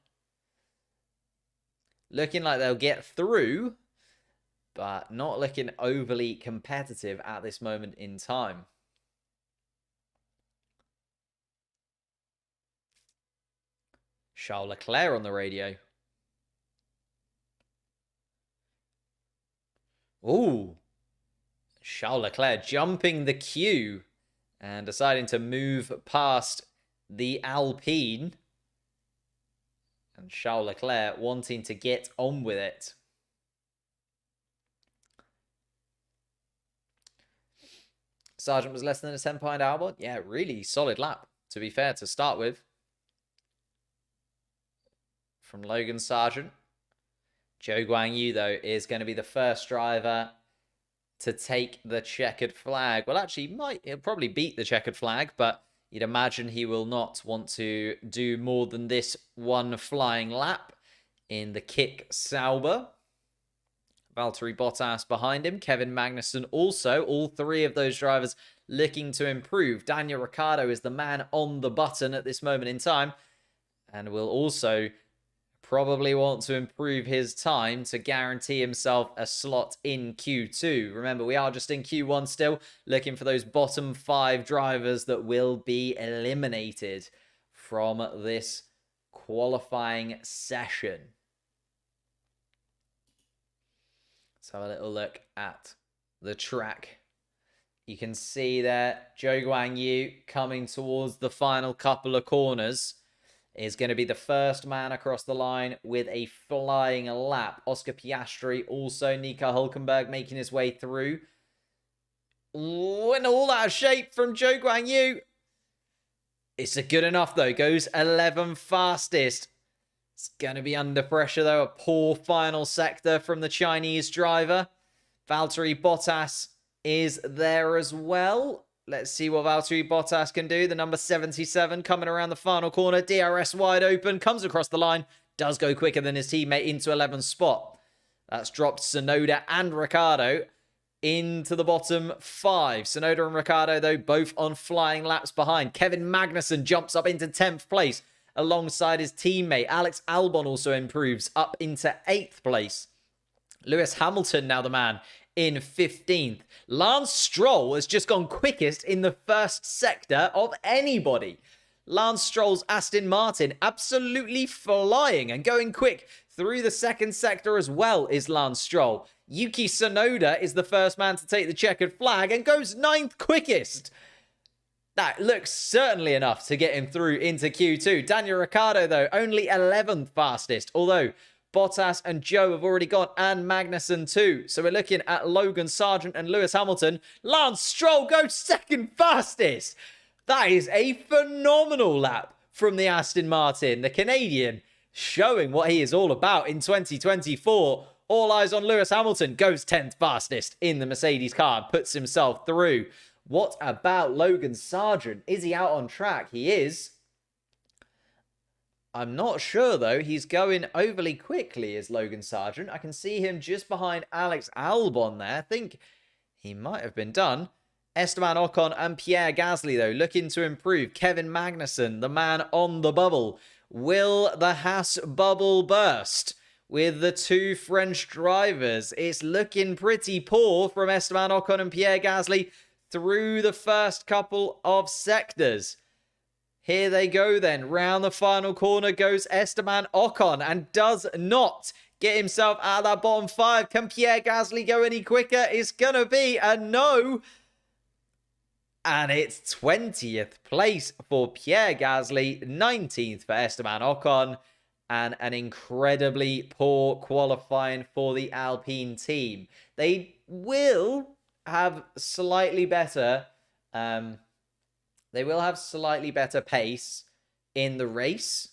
Looking like they'll get through, but not looking overly competitive at this moment in time. Charles Leclerc on the radio. Ooh. Charles Leclerc jumping the queue and deciding to move past the Alpine. And Charles Leclerc wanting to get on with it. Sargent was less than a 10 behind Albon. Yeah, really solid lap, to be fair, to start with. From Logan Sargent. Zhou Guanyu, though, is going to be the first driver to take the checkered flag. Well, actually, he'll probably beat the checkered flag, but you'd imagine he will not want to do more than this one flying lap in the Kick Sauber. Valtteri Bottas behind him. Kevin Magnussen also. All three of those drivers looking to improve. Daniel Ricciardo is the man on the button at this moment in time, and will also probably want to improve his time to guarantee himself a slot in Q2. Remember, we are just in Q1 still, looking for those bottom 5 drivers that will be eliminated from this qualifying session. Let's have a little look at the track. You can see there, Zhou Guanyu coming towards the final couple of corners is going to be the first man across the line with a flying lap. Oscar Piastri, also Nico Hülkenberg making his way through. And all out of shape from Zhou Guanyu. It's a good enough though. Goes 11th fastest. It's going to be under pressure though. A poor final sector from the Chinese driver. Valtteri Bottas is there as well. Let's see what Valtteri Bottas can do. The number 77 coming around the final corner. DRS wide open. Comes across the line. Does go quicker than his teammate into 11th spot. That's dropped Tsunoda and Ricciardo into the bottom 5. Tsunoda and Ricciardo, though, both on flying laps behind. Kevin Magnussen jumps up into 10th place alongside his teammate. Alex Albon also improves up into 8th place. Lewis Hamilton now the man in 15th. Lance Stroll has just gone quickest in the first sector of anybody. Lance Stroll's Aston Martin absolutely flying and going quick through the second sector as well is Lance Stroll. Yuki Tsunoda is the first man to take the checkered flag and goes 9th quickest. That looks certainly enough to get him through into Q2. Daniel Ricciardo, though, only 11th fastest, although Bottas and Joe have already gone, and Magnussen too. So we're looking at Logan Sargent and Lewis Hamilton. Lance Stroll goes 2nd fastest. That is a phenomenal lap from the Aston Martin. The Canadian showing what he is all about in 2024. All eyes on Lewis Hamilton. Goes 10th fastest in the Mercedes car and puts himself through. What about Logan Sargent? Is he out on track? He is. I'm not sure, though. He's going overly quickly, is Logan Sargent. I can see him just behind Alex Albon there. I think he might have been done. Esteban Ocon and Pierre Gasly, though, looking to improve. Kevin Magnussen, the man on the bubble. Will the Haas bubble burst with the 2 French drivers? It's looking pretty poor from Esteban Ocon and Pierre Gasly through the first couple of sectors. Here they go then. Round the final corner goes Esteban Ocon and does not get himself out of that bottom 5. Can Pierre Gasly go any quicker? It's going to be a no. And it's 20th place for Pierre Gasly, 19th for Esteban Ocon, and an incredibly poor qualifying for the Alpine team. They will have slightly better pace in the race,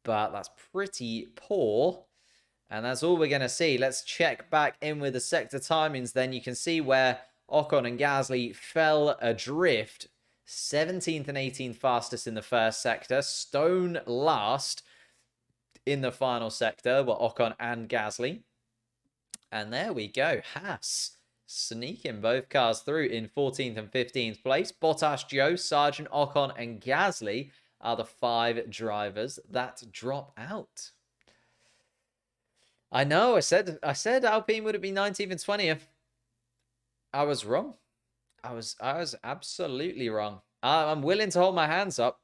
but that's pretty poor. And that's all we're going to see. Let's check back in with the sector timings. Then you can see where Ocon and Gasly fell adrift. 17th and 18th fastest in the first sector. Stone last in the final sector were Ocon and Gasly. And there we go. Haas sneaking both cars through in 14th and 15th place. Bottas, Joe, Sargent, Ocon, and Gasly are the 5 drivers that drop out. I know, I said Alpine would have been 19th and 20th. I was wrong. I was absolutely wrong. I'm willing to hold my hands up.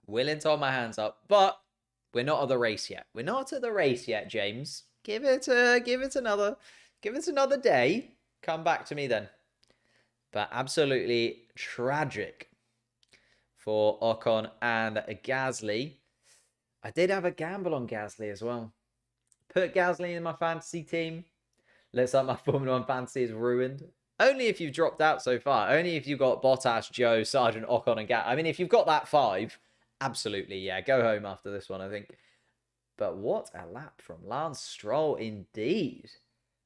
But we're not at the race yet. We're not at the race yet, James. Give it another day. Come back to me then. But absolutely tragic for Ocon and Gasly. I did have a gamble on Gasly as well. Put Gasly in my fantasy team. Looks like my Formula 1 fantasy is ruined. Only if you've dropped out so far. Only if you've got Bottas, Joe, Sargent, Ocon, and Gasly. I mean, if you've got that 5, absolutely, yeah. Go home after this one, I think. But what a lap from Lance Stroll indeed.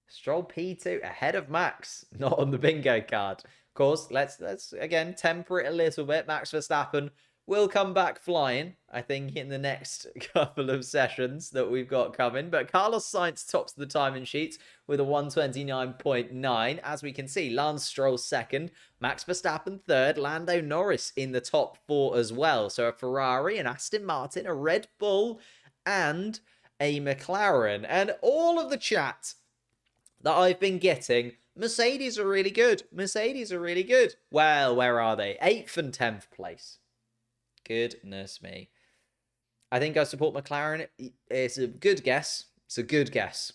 Stroll P2 ahead of Max. Not on the bingo card. Of course, let's again temper it a little bit. Max Verstappen will come back flying, I think, in the next couple of sessions that we've got coming. But Carlos Sainz tops the timing sheets with a 129.9. As we can see, Lance Stroll second, Max Verstappen third, Lando Norris in the top four as well. So a Ferrari, an Aston Martin, a Red Bull, and a McLaren. And all of the chat that I've been getting, Mercedes are really good. Mercedes are really good. Well, where are they? 8th and 10th place. Goodness me. I think I support McLaren. It's a good guess. It's a good guess.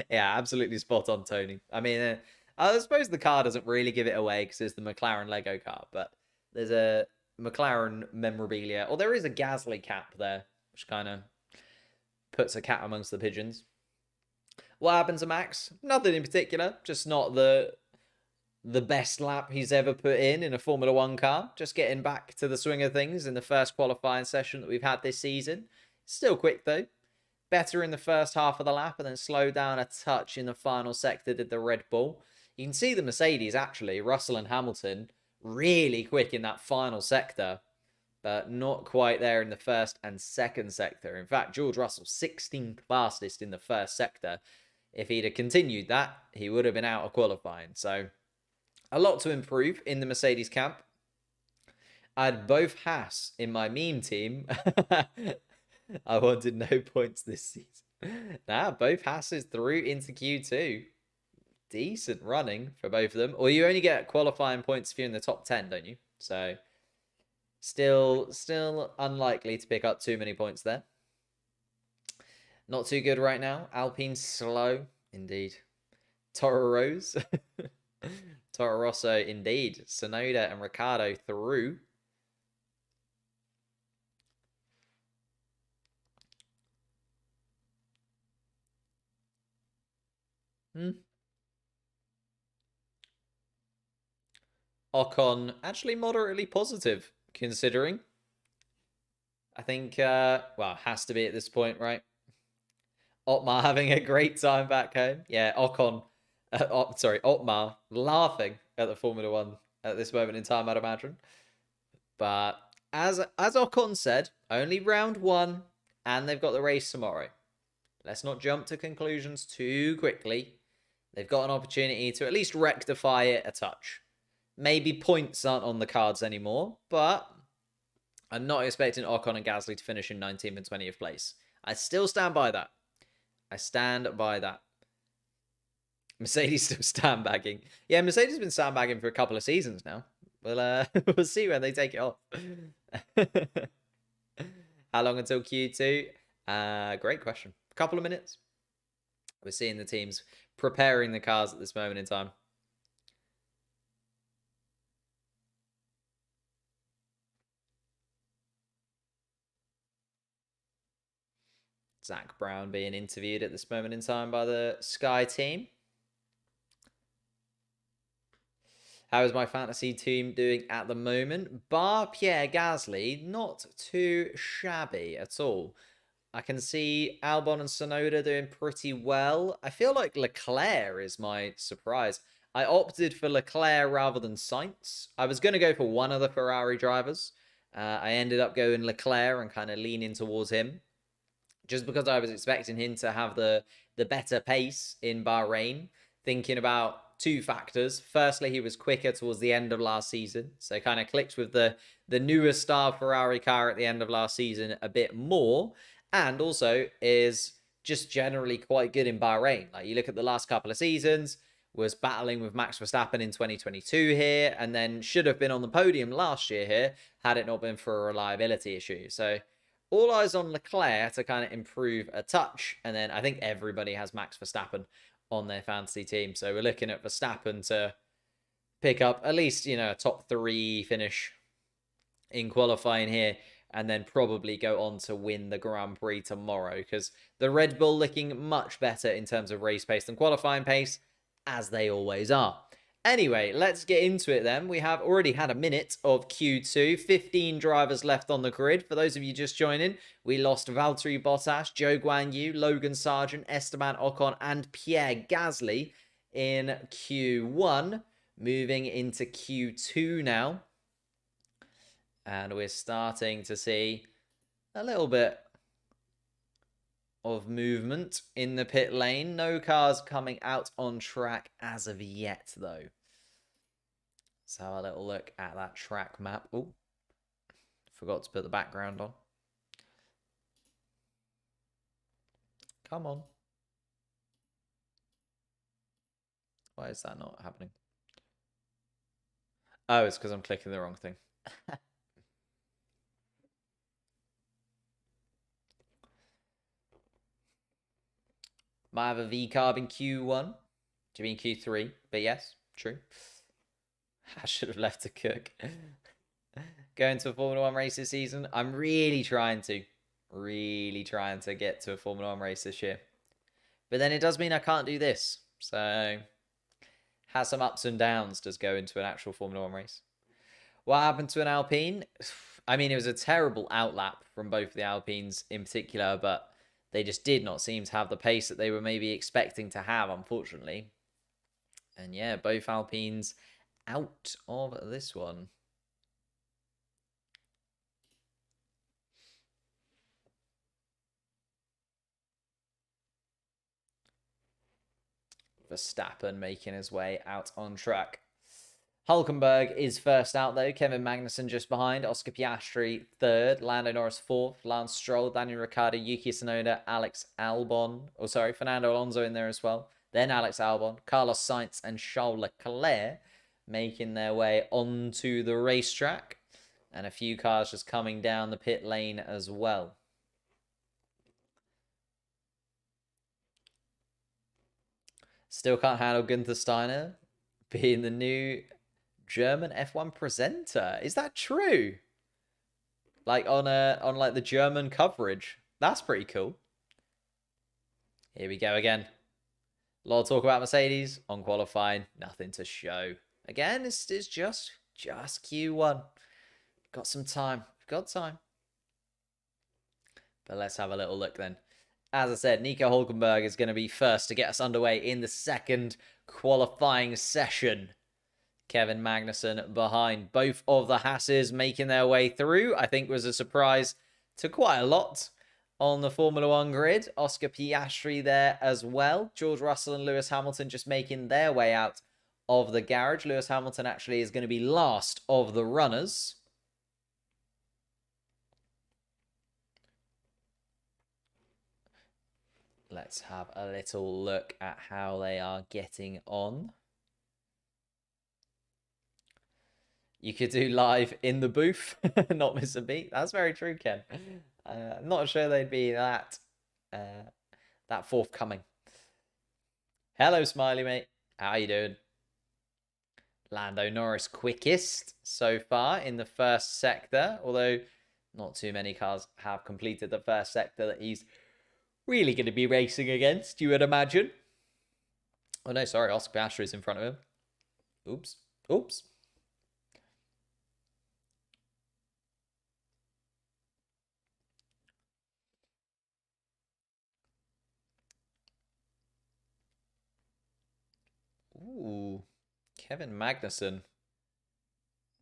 Yeah, absolutely spot on, Tony. I mean, I suppose the car doesn't really give it away because it's the McLaren Lego car, but there's a McLaren memorabilia, or there is a Gasly cap there, which kind of puts a cat amongst the pigeons. What happened to Max? Nothing in particular, just not the best lap he's ever put in a Formula One car. Just getting back to the swing of things in the first qualifying session that we've had this season. Still quick though. Better in the first half of the lap and then slowed down a touch in the final sector did the Red Bull. You can see the Mercedes actually, Russell and Hamilton, really quick in that final sector, but not quite there in the first and second sector. In fact, George Russell 16th fastest in the first sector. If he'd have continued that, he would have been out of qualifying. So a lot to improve in the Mercedes camp. I had both Haas in my meme team. I wanted no points this season. Nah, both Haas's through into Q2. Decent running for both of them. Or you only get qualifying points if you're in the top 10, don't you? So still unlikely to pick up too many points there. Not too good right now. Alpine slow, indeed. Toro Rosso. Toro Rosso, indeed. Sonoda and Ricciardo through. Ocon, actually moderately positive, considering. I think, well, has to be at this point, right? Otmar having a great time back home. Yeah, Ocon, Otmar laughing at the Formula One at this moment in time, I'd imagine. But as Ocon said, only round one, and they've got the race tomorrow. Let's not jump to conclusions too quickly. They've got an opportunity to at least rectify it a touch. Maybe points aren't on the cards anymore, but I'm not expecting Ocon and Gasly to finish in 19th and 20th place. I still stand by that. I stand by that. Mercedes still sandbagging. Yeah, Mercedes has been sandbagging for a couple of seasons now. We'll see when they take it off. How long until Q2? Great question. A couple of minutes. We're seeing the teams preparing the cars at this moment in time. Zach Brown being interviewed at this moment in time by the Sky team. How is my fantasy team doing at the moment? Bar Pierre Gasly, not too shabby at all. I can see Albon and Sonoda doing pretty well. I feel like Leclerc is my surprise. I opted for Leclerc rather than Sainz. I was going to go for one of the Ferrari drivers. I ended up going Leclerc and kind of leaning towards him, just because I was expecting him to have the better pace in Bahrain, thinking about two factors. Firstly, he was quicker towards the end of last season, so kind of clicked with the newer star Ferrari car at the end of last season a bit more, and also is just generally quite good in Bahrain. Like, you look at the last couple of seasons, was battling with Max Verstappen in 2022 here, and then should have been on the podium last year here, had it not been for a reliability issue. So all eyes on Leclerc to kind of improve a touch. And then I think everybody has Max Verstappen on their fantasy team. So we're looking at Verstappen to pick up at least, you know, a top 3 finish in qualifying here, and then probably go on to win the Grand Prix tomorrow, because the Red Bull looking much better in terms of race pace than qualifying pace, as they always are. Anyway, let's get into it then. We have already had a minute of Q2. 15 drivers left on the grid. For those of you just joining, we lost Valtteri Bottas, Zhou Guanyu, Logan Sargent, Esteban Ocon, and Pierre Gasly in Q1. Moving into Q2 now. And we're starting to see a little bit of movement in the pit lane. No cars coming out on track as of yet, though. Let's have a little look at that track map. Oh, forgot to put the background on. Come on. Why is that not happening? Oh, it's because I'm clicking the wrong thing. Might have a V-carb in Q1. Do you mean Q3? But yes, true. I should have left to cook. Going to a Formula 1 race this season. I'm really trying to get to a Formula 1 race this year. But then it does mean I can't do this. So, has some ups and downs, does go into an actual Formula 1 race. What happened to an Alpine? I mean, it was a terrible outlap from both the Alpines in particular, but they just did not seem to have the pace that they were maybe expecting to have, unfortunately. And yeah, both Alpines out of this one. Verstappen making his way out on track. Hulkenberg is first out, though. Kevin Magnussen just behind. Oscar Piastri third. Lando Norris fourth. Lance Stroll, Daniel Ricciardo, Yuki Tsunoda, Alex Albon. Oh, sorry, Fernando Alonso in there as well. Then Alex Albon, Carlos Sainz, and Charles Leclerc making their way onto the racetrack. And a few cars just coming down the pit lane as well. Still can't handle Gunther Steiner being the new German F1 presenter. Is that true? Like on like the German coverage. That's pretty cool. Here we go again. A lot of talk about Mercedes on qualifying. Nothing to show. Again, it's just Q1. Got some time. Got time. But let's have a little look then. As I said, Nico Hulkenberg is going to be first to get us underway in the second qualifying session. Kevin Magnussen behind. Both of the Hasses making their way through. I think was a surprise to quite a lot on the Formula 1 grid. Oscar Piastri there as well. George Russell and Lewis Hamilton just making their way out of the garage. Lewis Hamilton actually is going to be last of the runners. Let's have a little look at how they are getting on. You could do live in the booth, not miss a beat. That's very true, Ken. I'm not sure they'd be that forthcoming. Hello, Smiley, mate. How you doing? Lando Norris quickest so far in the first sector, although not too many cars have completed the first sector that he's really going to be racing against, you would imagine. Oh no, sorry, Oscar Piastri is in front of him. Oops. Oops. Ooh, Kevin Magnussen.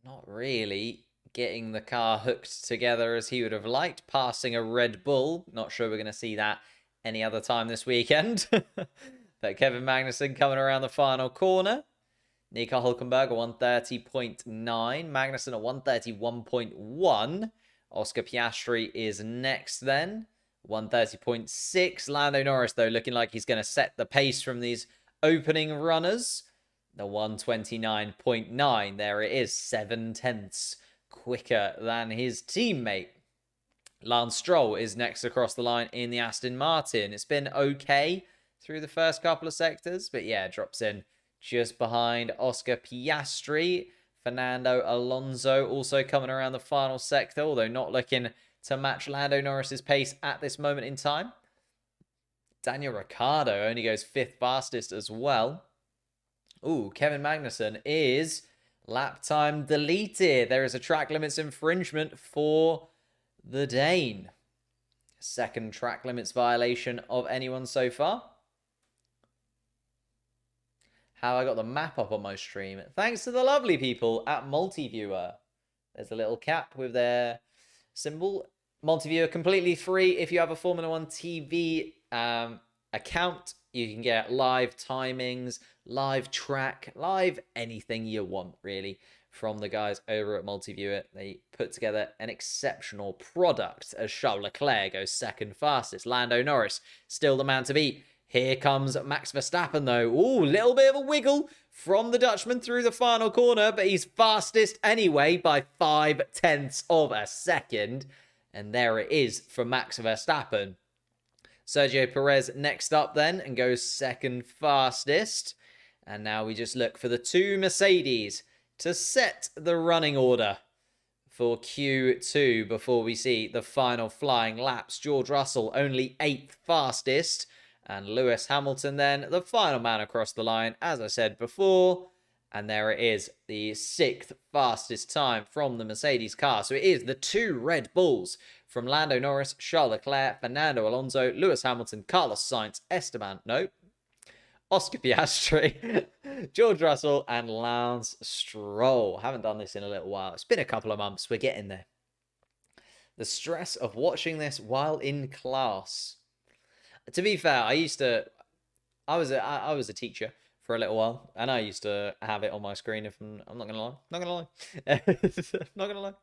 Not really getting the car hooked together as he would have liked. Passing a Red Bull. Not sure we're going to see that any other time this weekend. But Kevin Magnussen coming around the final corner. Nico Hulkenberg at 130.9. Magnussen at 131.1. Oscar Piastri is next then. 130.6. Lando Norris, though, looking like he's going to set the pace from these opening runners. The 129.9. There it is. 7/10 quicker than his teammate. Lance Stroll is next across the line in the Aston Martin. It's been okay through the first couple of sectors, but yeah, drops in just behind Oscar Piastri. Fernando Alonso also coming around the final sector, although not looking to match Lando Norris's pace at this moment in time. Daniel Ricciardo only goes 5th fastest as well. Ooh, Kevin Magnussen is lap time deleted. There is a track limits infringement for the Dane. Second track limits violation of anyone so far. How I got the map up on my stream. Thanks to the lovely people at Multiviewer. There's a little cap with their symbol. Multi-viewer completely free. If you have a Formula One TV account, you can get live timings, live track, live anything you want, really, from the guys over at Multi-viewer. They put together an exceptional product as Charles Leclerc goes second fastest. Lando Norris, still the man to beat. Here comes Max Verstappen, though. Ooh, little bit of a wiggle from the Dutchman through the final corner, but he's fastest anyway by 0.5 of a second. And there it is for Max Verstappen. Sergio Perez next up then and goes second fastest. And now we just look for the two Mercedes to set the running order for Q2 before we see the final flying laps. George Russell only 8th fastest. And Lewis Hamilton then, the final man across the line, as I said before. And there it is, the 6th fastest time from the Mercedes car. So it is the two Red Bulls from Lando Norris, Charles Leclerc, Fernando Alonso, Lewis Hamilton, Carlos Sainz, Oscar Piastri, George Russell, and Lance Stroll. Haven't done this in a little while. It's been a couple of months. We're getting there. The stress of watching this while in class. To be fair, I was a teacher for a little while, and I used to have it on my screen. If I'm not gonna lie, not gonna lie.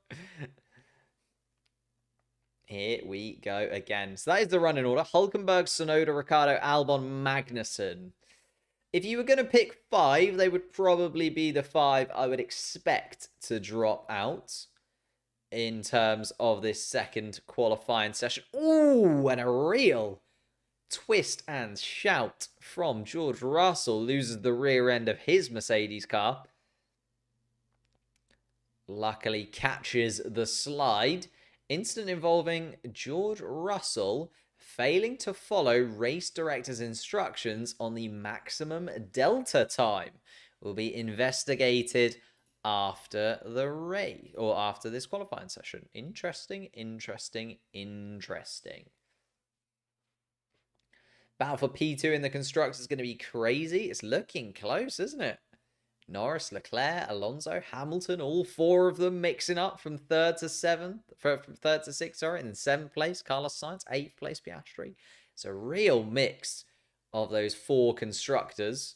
Here we go again. So that is the running order: Hulkenberg, Tsunoda, Ricciardo, Albon, Magnussen. If you were gonna pick 5, they would probably be the 5 I would expect to drop out in terms of this second qualifying session. Ooh, and a real twist and shout from George Russell. Loses the rear end of his Mercedes car. Luckily catches the slide. Incident involving George Russell failing to follow race director's instructions on the maximum delta time. Will be investigated after the race, or after this qualifying session. Interesting. Battle for P2 in the Constructors is going to be crazy. It's looking close, isn't it? Norris, Leclerc, Alonso, Hamilton, all 4 of them mixing up from 3rd to 7th, from 3rd to 6th, sorry, and in 7th place, Carlos Sainz, 8th place, Piastri. It's a real mix of those 4 constructors.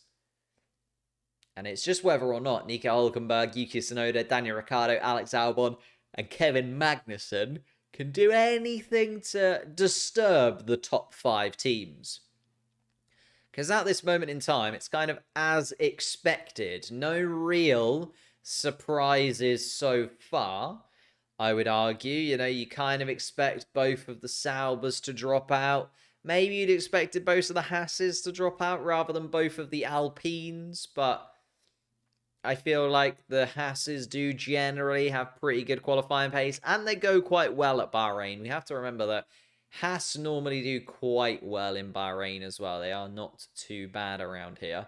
And it's just whether or not Nico Hulkenberg, Yuki Tsunoda, Daniel Ricciardo, Alex Albon, and Kevin Magnussen can do anything to disturb the top 5 teams. Because at this moment in time, it's kind of as expected. No real surprises so far, I would argue. You know, you kind of expect both of the Saubers to drop out. Maybe you'd expected both of the Hasses to drop out rather than both of the Alpines. But I feel like the Hasses do generally have pretty good qualifying pace. And they go quite well at Bahrain. We have to remember that Haas normally do quite well in Bahrain as well. They are not too bad around here.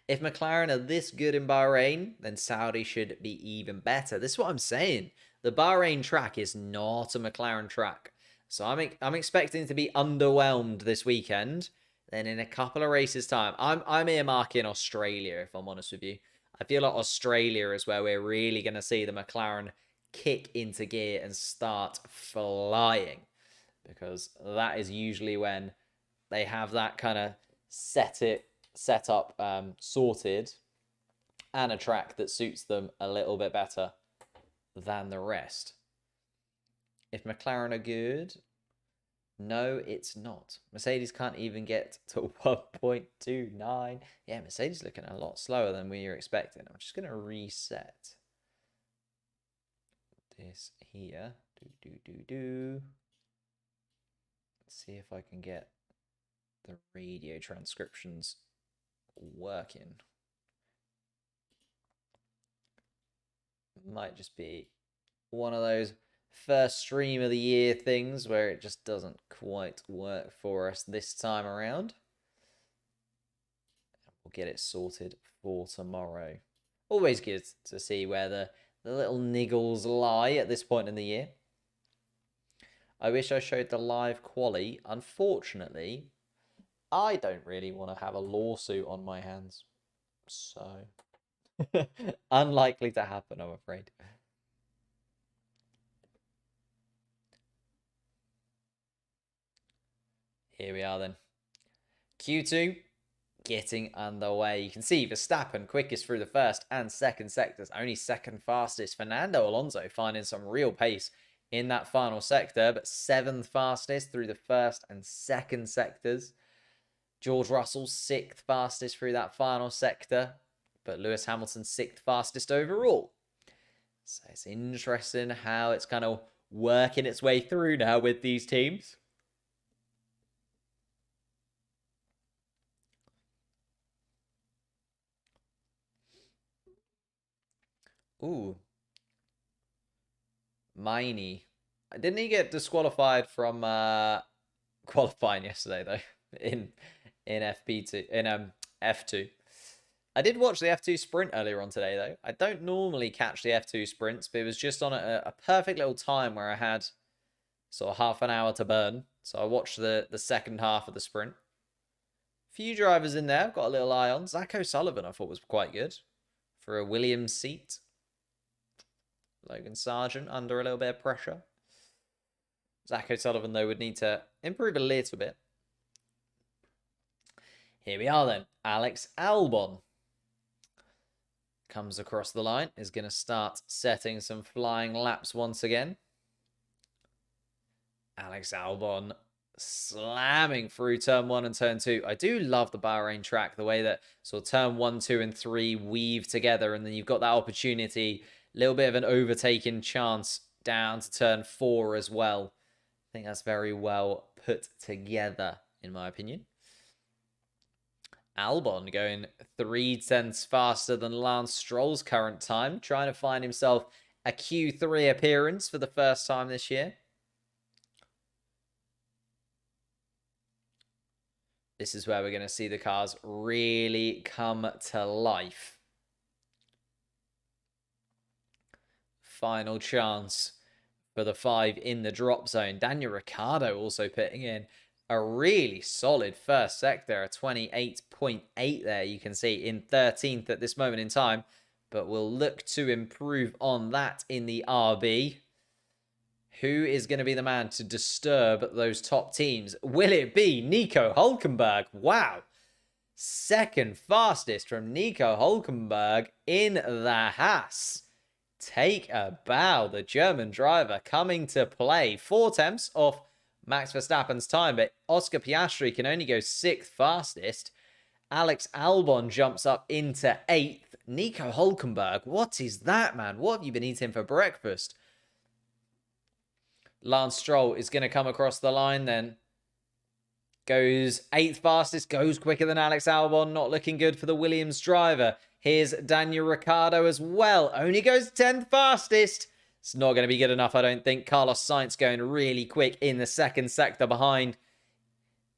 If McLaren are this good in Bahrain, then Saudi should be even better. This is what I'm saying. The Bahrain track is not a McLaren track. So I'm expecting to be underwhelmed this weekend. Then in a couple of races' time, I'm earmarking Australia, if I'm honest with you. I feel like Australia is where we're really going to see the McLaren kick into gear and start flying, because that is usually when they have that kind of set up sorted, and a track that suits them a little bit better than the rest. If McLaren are good, no, it's not. Mercedes can't even get to 1.29. Yeah, Mercedes looking a lot slower than we were expecting. I'm just going to reset this here. Let's see if I can get the radio transcriptions working. Might just be one of those first stream of the year things where it just doesn't quite work for us this time around. We'll get it sorted for tomorrow. Always good to see where the little niggles lie at this point in the year. I wish I showed the live quali. Unfortunately, I don't really want to have a lawsuit on my hands. So, unlikely to happen, I'm afraid. Here we are then. Q2 getting underway. You can see Verstappen quickest through the first and second sectors. Only second fastest. Fernando Alonso finding some real pace in that final sector, but 7th fastest through the first and second sectors. George Russell 6th fastest through that final sector, but Lewis Hamilton 6th fastest overall. So it's interesting how it's kind of working its way through now with these teams. Ooh. Miney. Didn't he get disqualified from qualifying yesterday though? In FP2 in F2. I did watch the F2 sprint earlier on today though. I don't normally catch the F2 sprints, but it was just on a perfect little time where I had sort of half an hour to burn. So I watched the second half of the sprint. Few drivers in there, got a little eye on. Zach O'Sullivan I thought was quite good for a Williams seat. Logan Sargent under a little bit of pressure. Zach O'Sullivan, though, would need to improve a little bit. Here we are, then. Alex Albon comes across the line. Is going to start setting some flying laps once again. Alex Albon slamming through turn 1 and turn 2. I do love the Bahrain track, the way that sort of turn 1, 2, and 3 weave together, and then you've got that opportunity, a little bit of an overtaking chance down to turn 4 as well. I think that's very well put together, in my opinion. Albon going 0.3 faster than Lance Stroll's current time, trying to find himself a Q3 appearance for the first time this year. This is where we're going to see the cars really come to life. Final chance for the 5 in the drop zone. Daniel Ricciardo also putting in a really solid first sector, a 28.8 there, you can see, in 13th at this moment in time. But we'll look to improve on that in the RB. Who is going to be the man to disturb those top teams? Will it be Nico Hülkenberg? Wow. Second fastest from Nico Hülkenberg in the Haas. Take a bow. The German driver coming to play. 4 tenths off Max Verstappen's time, but Oscar Piastri can only go 6th fastest. Alex Albon jumps up into 8th. Nico Hülkenberg, what is that, man? What have you been eating for breakfast? Lance Stroll is going to come across the line then. Goes 8th fastest, goes quicker than Alex Albon. Not looking good for the Williams driver. Here's Daniel Ricciardo as well. Only goes 10th fastest. It's not going to be good enough, I don't think. Carlos Sainz going really quick in the second sector behind.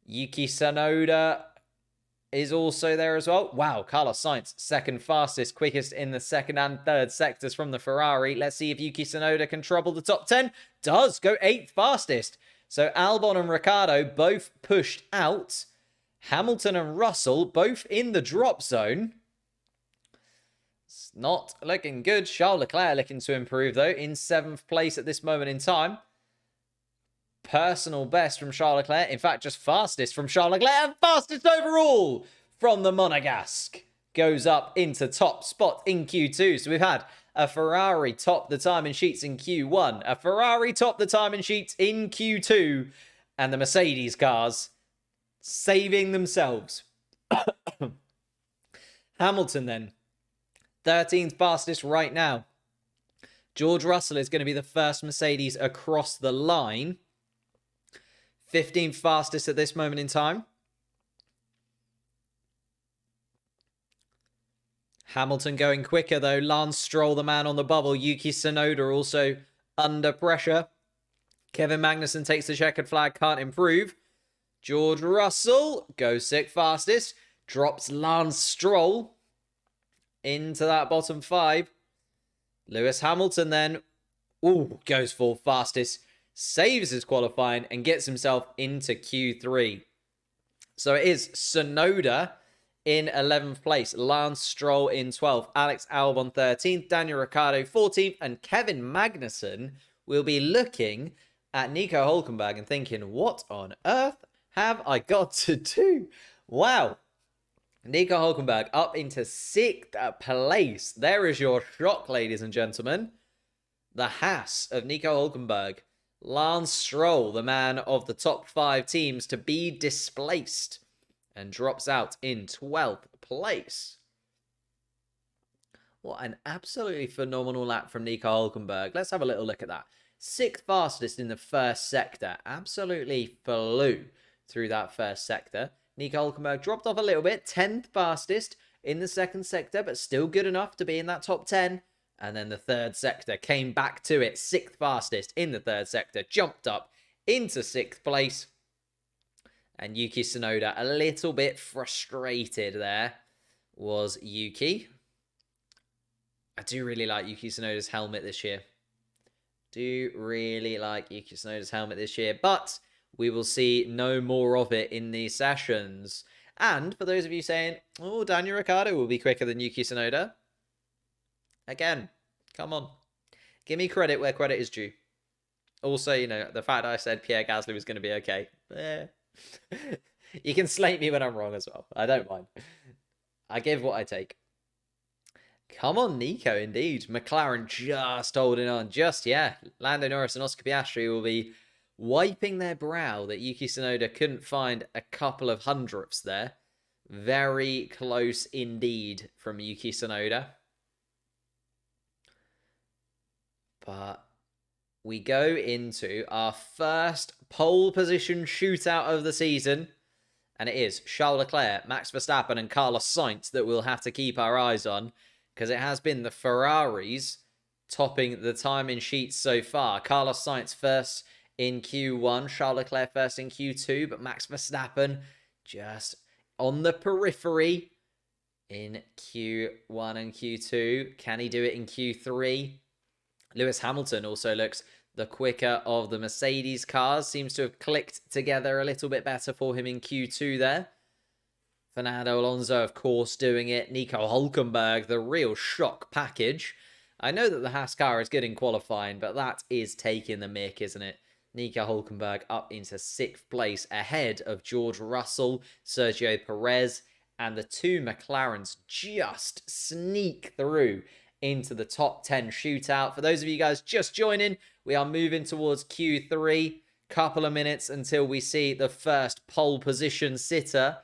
Yuki Tsunoda is also there as well. Wow, Carlos Sainz, second fastest, quickest in the second and third sectors from the Ferrari. Let's see if Yuki Tsunoda can trouble the top 10. Does go 8th fastest. So Albon and Ricciardo both pushed out. Hamilton and Russell both in the drop zone. It's not looking good. Charles Leclerc looking to improve though, in 7th place at this moment in time. Personal best from Charles Leclerc. In fact, just fastest from Charles Leclerc and fastest overall from the Monegasque. Goes up into top spot in Q2. So we've had a Ferrari top the time in sheets in Q1. A Ferrari top the time in sheets in Q2. And the Mercedes cars saving themselves. Hamilton then. 13th fastest right now. George Russell is going to be the first Mercedes across the line. 15th fastest at this moment in time. Hamilton going quicker though. Lance Stroll, the man on the bubble. Yuki Tsunoda also under pressure. Kevin Magnussen takes the checkered flag, can't improve. George Russell goes 6th fastest. Drops Lance Stroll into that bottom 5. Lewis Hamilton then, goes 4th fastest. Saves his qualifying and gets himself into Q3. So it is Tsunoda in 11th place, Lance Stroll in 12th, Alex Albon 13th, Daniel Ricciardo 14th, and Kevin Magnussen will be looking at Nico Hülkenberg and thinking, what on earth have I got to do? Wow. Nico Hulkenberg up into 6th place. There is your shock, ladies and gentlemen. The Haas of Nico Hulkenberg. Lance Stroll, the man of the top 5 teams, to be displaced and drops out in 12th place. What an absolutely phenomenal lap from Nico Hulkenberg. Let's have a little look at that. 6th fastest in the first sector. Absolutely flew through that first sector. Nico Hulkenberg dropped off a little bit. 10th fastest in the second sector, but still good enough to be in that top 10. And then the third sector came back to it. 6th fastest in the third sector. Jumped up into 6th place. And Yuki Tsunoda, a little bit frustrated there, was Yuki. I do really like Yuki Tsunoda's helmet this year. But we will see no more of it in these sessions. And for those of you saying, oh, Daniel Ricciardo will be quicker than Yuki Tsunoda. Again, come on. Give me credit where credit is due. Also, you know, the fact that I said Pierre Gasly was going to be okay. You can slate me when I'm wrong as well. I don't mind. I give what I take. Come on, Nico, indeed. McLaren just holding on. Lando Norris and Oscar Piastri will be wiping their brow that Yuki Tsunoda couldn't find a couple of hundredths there. Very close indeed from Yuki Tsunoda. But we go into our first pole position shootout of the season. And it is Charles Leclerc, Max Verstappen and Carlos Sainz that we'll have to keep our eyes on. Because it has been the Ferraris topping the timing sheets so far. Carlos Sainz first in Q1, Charles Leclerc first in Q2, but Max Verstappen just on the periphery in Q1 and Q2. Can he do it in Q3? Lewis Hamilton also looks the quicker of the Mercedes cars. Seems to have clicked together a little bit better for him in Q2 there. Fernando Alonso, of course, doing it. Nico Hulkenberg, the real shock package. I know that the Haas car is good in qualifying, but that is taking the mick, isn't it? Nico Hulkenberg up into 6th place ahead of George Russell, Sergio Perez, and the 2 McLarens just sneak through into the top 10 shootout. For those of you guys just joining, we are moving towards Q3. Couple of minutes until we see the first pole position sitter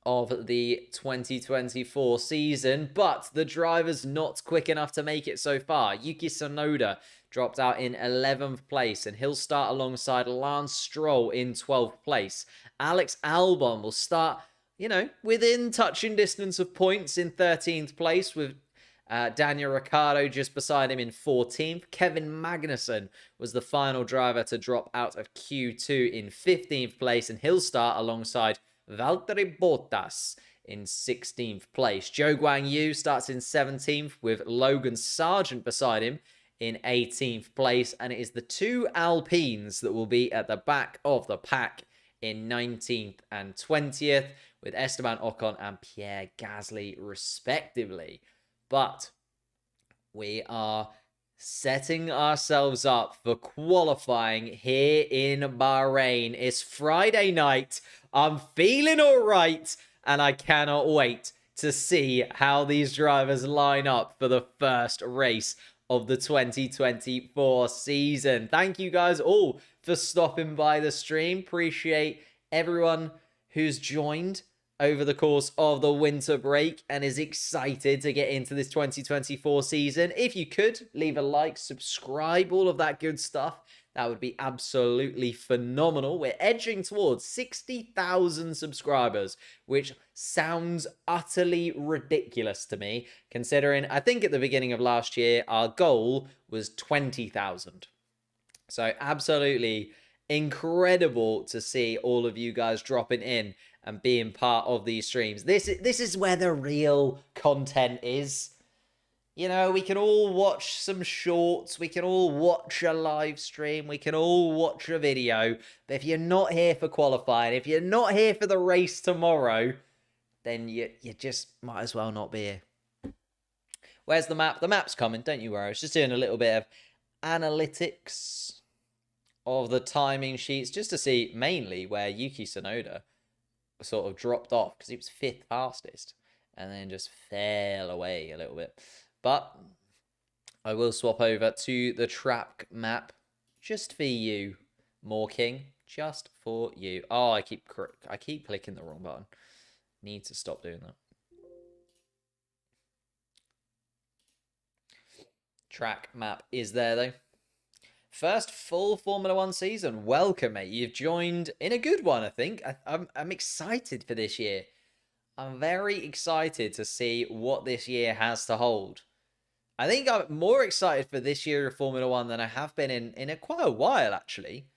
of the 2024 season, but the driver's not quick enough to make it so far. Yuki Tsunoda dropped out in 11th place, and he'll start alongside Lance Stroll in 12th place. Alex Albon will start, you know, within touching distance of points in 13th place, with Daniel Ricciardo just beside him in 14th. Kevin Magnussen was the final driver to drop out of Q2 in 15th place, and he'll start alongside Valtteri Bottas in 16th place. Zhou Guanyu starts in 17th with Logan Sargent beside him in 18th place. And it is the 2 Alpines that will be at the back of the pack in 19th and 20th with Esteban Ocon and Pierre Gasly respectively. But we are setting ourselves up for qualifying here in Bahrain. It's Friday night. I'm feeling all right, and I cannot wait to see how these drivers line up for the first race of the 2024 season. Thank you guys all for stopping by the stream. Appreciate everyone who's joined over the course of the winter break and is excited to get into this 2024 season. If you could, leave a like, subscribe, all of that good stuff. That would be absolutely phenomenal. We're edging towards 60,000 subscribers, which sounds utterly ridiculous to me, considering I think at the beginning of last year, our goal was 20,000. So absolutely incredible to see all of you guys dropping in and being part of these streams. This is where the real content is. You know, we can all watch some shorts, we can all watch a live stream, we can all watch a video, but if you're not here for qualifying, if you're not here for the race tomorrow, then you just might as well not be here. Where's the map? The map's coming, don't you worry. I was just doing a little bit of analytics of the timing sheets just to see mainly where Yuki Tsunoda sort of dropped off because he was 5th fastest and then just fell away a little bit. But I will swap over to the track map just for you, King. Just for you. Oh, I keep clicking the wrong button. Need to stop doing that. Track map is there though. First full Formula One season. Welcome, mate. You've joined in a good one, I think. I'm excited for this year. I'm very excited to see what this year has to hold. I think I'm more excited for this year of Formula One than I have been in quite a while, actually.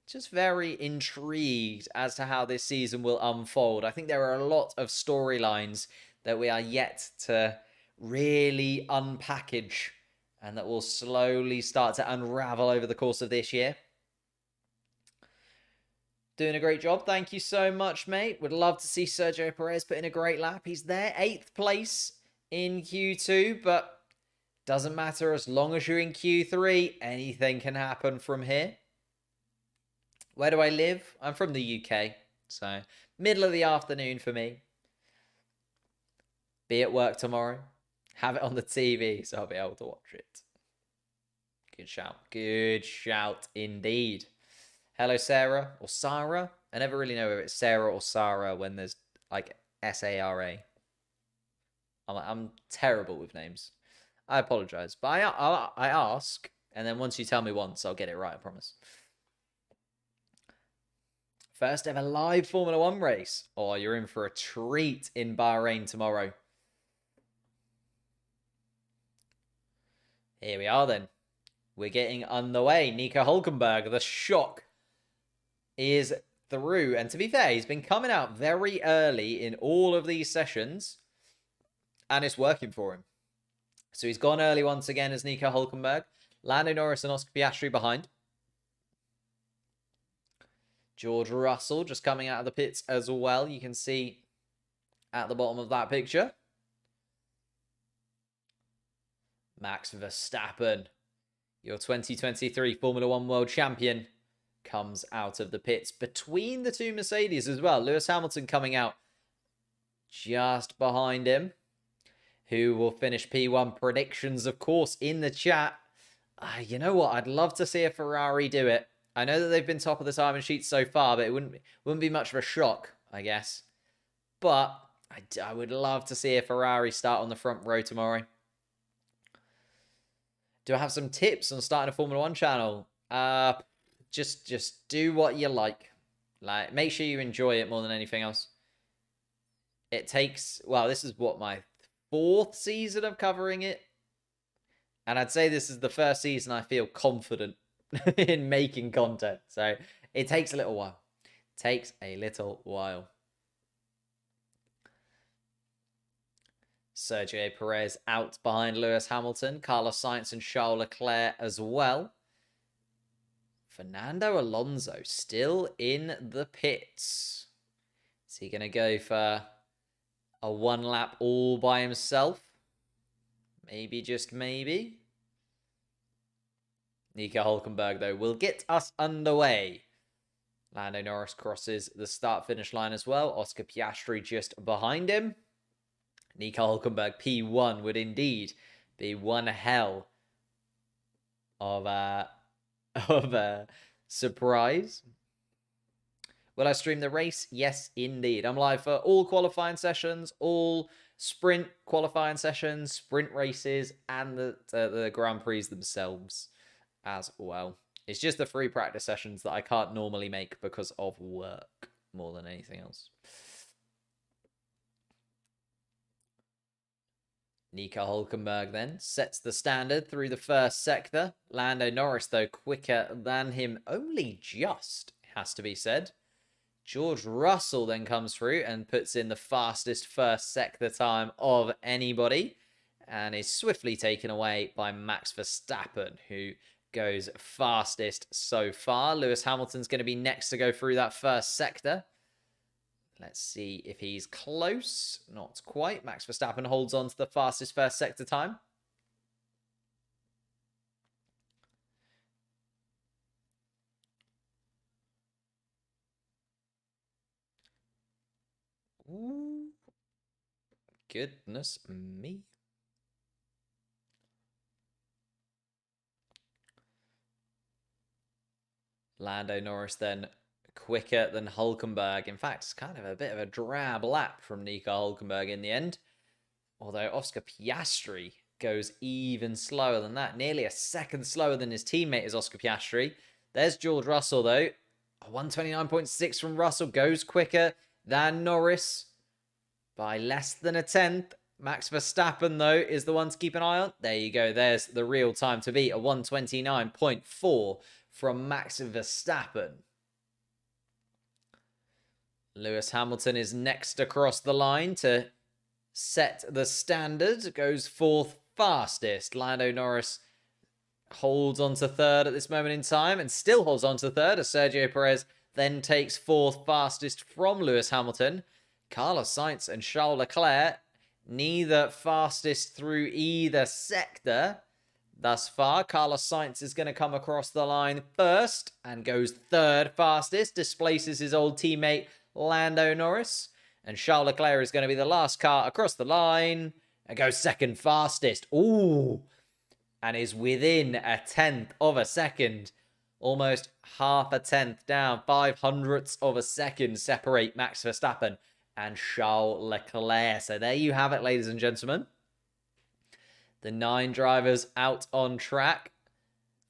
Just very intrigued as to how this season will unfold. I think there are a lot of storylines that we are yet to really unpackage and that will slowly start to unravel over the course of this year. Doing a great job. Thank you so much, mate. Would love to see Sergio Perez put in a great lap. He's there, 8th place in Q2, but doesn't matter as long as you're in Q3. Anything can happen from here. Where do I live? I'm from the UK, so middle of the afternoon for me. Be at work tomorrow. Have it on the TV, so I'll be able to watch it. Good shout. Good shout indeed. Hello, Sarah. Or Sarah. I never really know if it's Sarah or Sarah when there's like S-A-R-A. I'm terrible with names. I apologize. But I ask, and then once you tell me once, I'll get it right, I promise. First ever live Formula One race. Oh, you're in for a treat in Bahrain tomorrow. Here we are then. We're getting underway. Nico Hülkenberg, the shock, is through. And to be fair, he's been coming out very early in all of these sessions. And it's working for him. So he's gone early once again as Nico Hülkenberg. Lando Norris and Oscar Piastri behind. George Russell just coming out of the pits as well. You can see at the bottom of that picture. Max Verstappen, your 2023 Formula One World Champion, comes out of the pits between the two Mercedes as well. Lewis Hamilton coming out just behind him, who will finish P1. Predictions, of course, in the chat. You know what? I'd love to see a Ferrari do it. I know that they've been top of the timing sheet so far, but it wouldn't be much of a shock, I guess. But I would love to see a Ferrari start on the front row tomorrow. Do I have some tips on starting a Formula One channel? Just do what you like. Like, make sure you enjoy it more than anything else. It takes, well, this is what, my 4th season of covering it. And I'd say this is the first season I feel confident in making content. So it takes a little while. It takes a little while. Sergio Perez out behind Lewis Hamilton. Carlos Sainz and Charles Leclerc as well. Fernando Alonso still in the pits. Is he going to go for a one lap all by himself? Maybe, just maybe. Nico Hülkenberg, though, will get us underway. Lando Norris crosses the start-finish line as well. Oscar Piastri just behind him. Nico Hülkenberg P1 would indeed be one hell of a surprise. Will I stream the race? Yes, indeed. I'm live for all qualifying sessions, all sprint qualifying sessions, sprint races, and the Grand Prix themselves as well. It's just the free practice sessions that I can't normally make because of work more than anything else. Nico Hülkenberg then sets the standard through the first sector. Lando Norris, though, quicker than him, only just, has to be said. George Russell then comes through and puts in the fastest first sector time of anybody and is swiftly taken away by Max Verstappen, who goes fastest so far. Lewis Hamilton's going to be next to go through that first sector. Let's see if he's close. Not quite. Max Verstappen holds on to the fastest first sector time. goodness me. Lando Norris then quicker than Hulkenberg. In fact, it's kind of a bit of a drab lap from Nico Hulkenberg in the end. Although Oscar Piastri goes even slower than that. Nearly a second slower than his teammate is Oscar Piastri. There's George Russell, though. A 129.6 from Russell goes quicker than Norris by less than a tenth. Max Verstappen, though, is the one to keep an eye on. There you go. There's the real time to beat. A 129.4 from Max Verstappen. Lewis Hamilton is next across the line to set the standard. Goes fourth fastest. Lando Norris holds on to third at this moment in time and still holds on to third as Sergio Perez then takes fourth fastest from Lewis Hamilton. Carlos Sainz and Charles Leclerc, neither fastest through either sector thus far. Carlos Sainz is going to come across the line first and goes third fastest, displaces his old teammate Lando Norris. And Charles Leclerc is going to be the last car across the line and goes second fastest. Ooh! And is within a tenth of a second. Almost half a tenth down. 0.05 of a second separate Max Verstappen and Charles Leclerc. So there you have it, ladies and gentlemen. The 9 drivers out on track.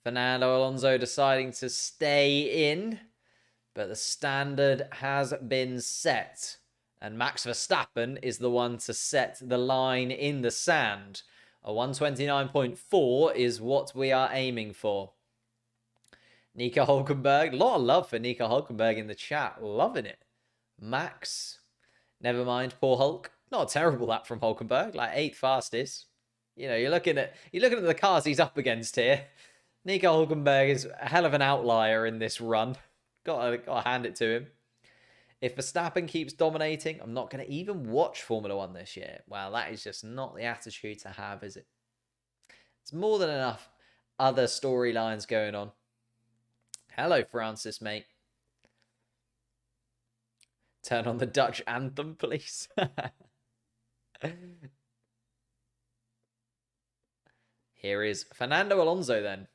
Fernando Alonso deciding to stay in. But the standard has been set. And Max Verstappen is the one to set the line in the sand. A 129.4 is what we are aiming for. Nico Hulkenberg. A lot of love for Nico Hulkenberg in the chat. Loving it. Max. Never mind, poor Hulk. Not a terrible lap from Hulkenberg. Like 8th fastest. You know, you're looking at the cars he's up against here. Nico Hulkenberg is a hell of an outlier in this run. Gotta hand it to him. If Verstappen keeps dominating, I'm not going to even watch Formula 1 this year. Well, that is just not the attitude to have, is it? It's more than enough other storylines going on. Hello, Francis, mate. Turn on the Dutch anthem, please. Here is Fernando Alonso then.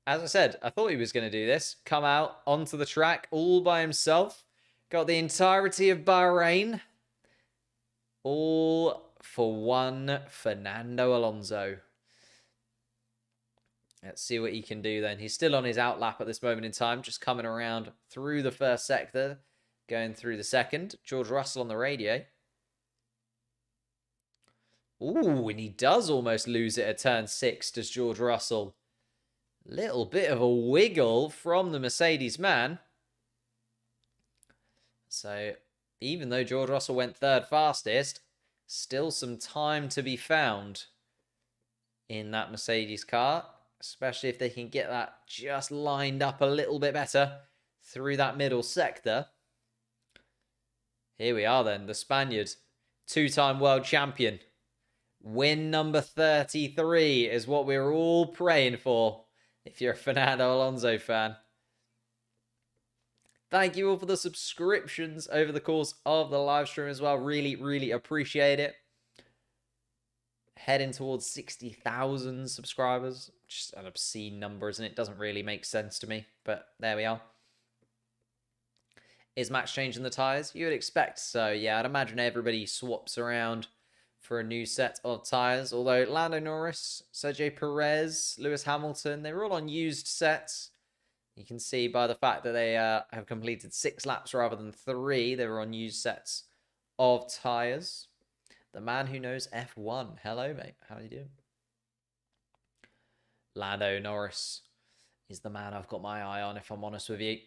As I said, I thought he was going to do this. Come out onto the track all by himself. Got the entirety of Bahrain. All for one Fernando Alonso. Let's see what he can do then. He's still on his outlap at this moment in time. Just coming around through the first sector. Going through the second. George Russell on the radio. Ooh, and he does almost lose it at turn 6, does George Russell. Little bit of a wiggle from the Mercedes man. So, even though George Russell went third fastest, still some time to be found in that Mercedes car, especially if they can get that just lined up a little bit better through that middle sector. Here we are then, the Spaniard, 2-time world champion. Win number 33 is what we're all praying for if you're a Fernando Alonso fan. Thank you all for the subscriptions over the course of the live stream as well. Really, really appreciate it. Heading towards 60,000 subscribers. Just an obscene number, isn't it? Doesn't really make sense to me, but there we are. Is Max changing the tyres? You would expect so. Yeah, I'd imagine everybody swaps around for a new set of tyres. Although Lando Norris, Sergio Perez, Lewis Hamilton, they were all on used sets. You can see by the fact that they have completed 6 laps rather than 3. They were on used sets of tyres. The man who knows F1. Hello, mate. How are you doing? Lando Norris is the man I've got my eye on, if I'm honest with you.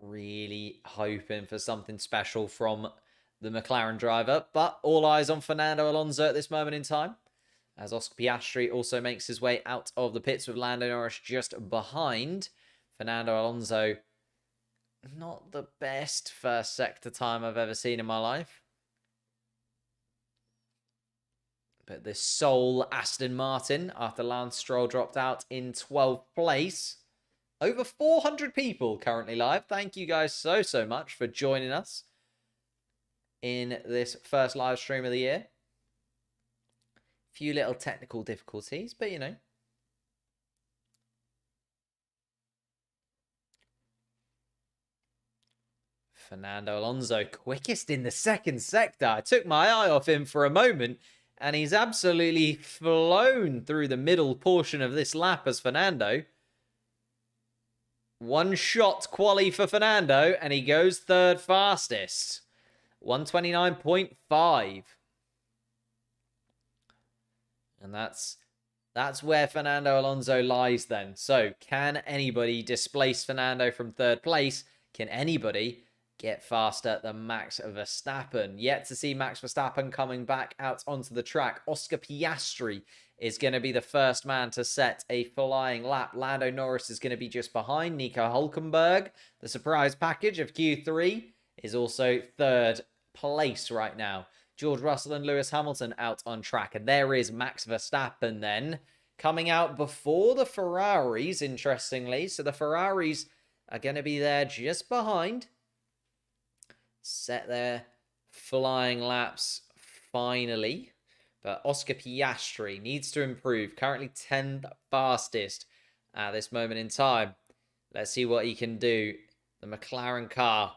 Really hoping for something special from the McLaren driver. But all eyes on Fernando Alonso at this moment in time, as Oscar Piastri also makes his way out of the pits with Lando Norris just behind. Fernando Alonso, not the best first sector time I've ever seen in my life. But this sole Aston Martin, after Lance Stroll dropped out in 12th place. Over 400 people currently live. Thank you guys so much for joining us in this first live stream of the year. few little technical difficulties, but you know. Fernando Alonso, quickest in the second sector. I took my eye off him for a moment, and he's absolutely flown through the middle portion of this lap as Fernando. One shot quali for Fernando, and he goes third fastest. 129.5. And that's where Fernando Alonso lies then. So, can anybody displace Fernando from third place? Can anybody get faster than Max Verstappen? Yet to see Max Verstappen coming back out onto the track. Oscar Piastri is going to be the first man to set a flying lap. Lando Norris is going to be just behind. Nico Hülkenberg, the surprise package of Q3, is also third place right now. George Russell and Lewis Hamilton out on track. And there is Max Verstappen then coming out before the Ferraris, interestingly. So the Ferraris are going to be there just behind. Set their flying laps finally. But Oscar Piastri needs to improve. Currently 10th fastest at this moment in time. Let's see what he can do. The McLaren car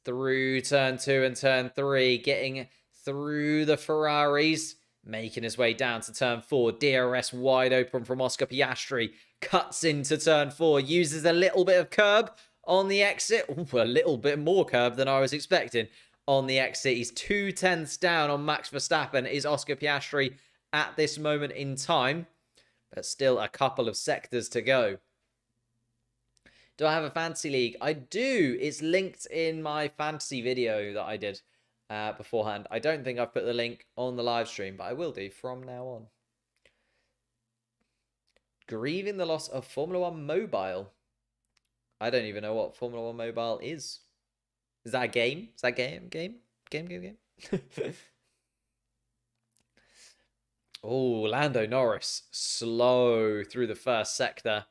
through turn 2 and turn 3. Getting through the Ferraris. Making his way down to turn 4. DRS wide open from Oscar Piastri. Cuts into turn 4. Uses a little bit of curb on the exit. Ooh, a little bit more curb than I was expecting on the exit. He's 2/10ths down on Max Verstappen, is Oscar Piastri at this moment in time. But still a couple of sectors to go. Do I have a fantasy league? I do. It's linked in my fantasy video that I did beforehand. I don't think I've put the link on the live stream, but I will do from now on. Grieving the loss of Formula 1 Mobile. I don't even know what Formula 1 Mobile is. Is that a game? Is that game? Game? Oh, Lando Norris. Slow through the first sector.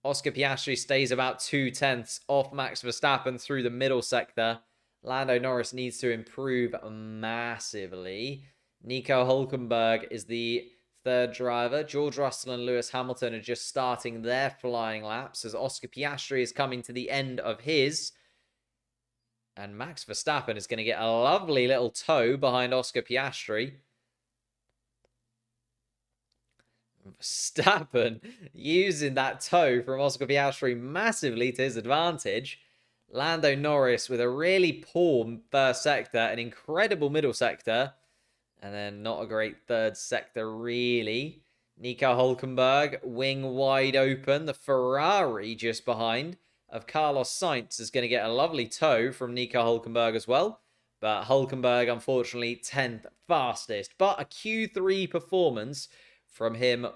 Oscar Piastri stays about 2/10ths off Max Verstappen through the middle sector. Lando Norris needs to improve massively. Nico Hülkenberg is the third driver. George Russell and Lewis Hamilton are just starting their flying laps as Oscar Piastri is coming to the end of his. And Max Verstappen is going to get a lovely little tow behind Oscar Piastri. Verstappen using that tow from Oscar Piastri massively to his advantage. Lando Norris with a really poor first sector, an incredible middle sector, and then not a great third sector, really. Nico Hülkenberg, wing wide open. The Ferrari just behind of Carlos Sainz is going to get a lovely tow from Nico Hülkenberg as well. But Hülkenberg, unfortunately, 10th fastest. But a Q3 performance from him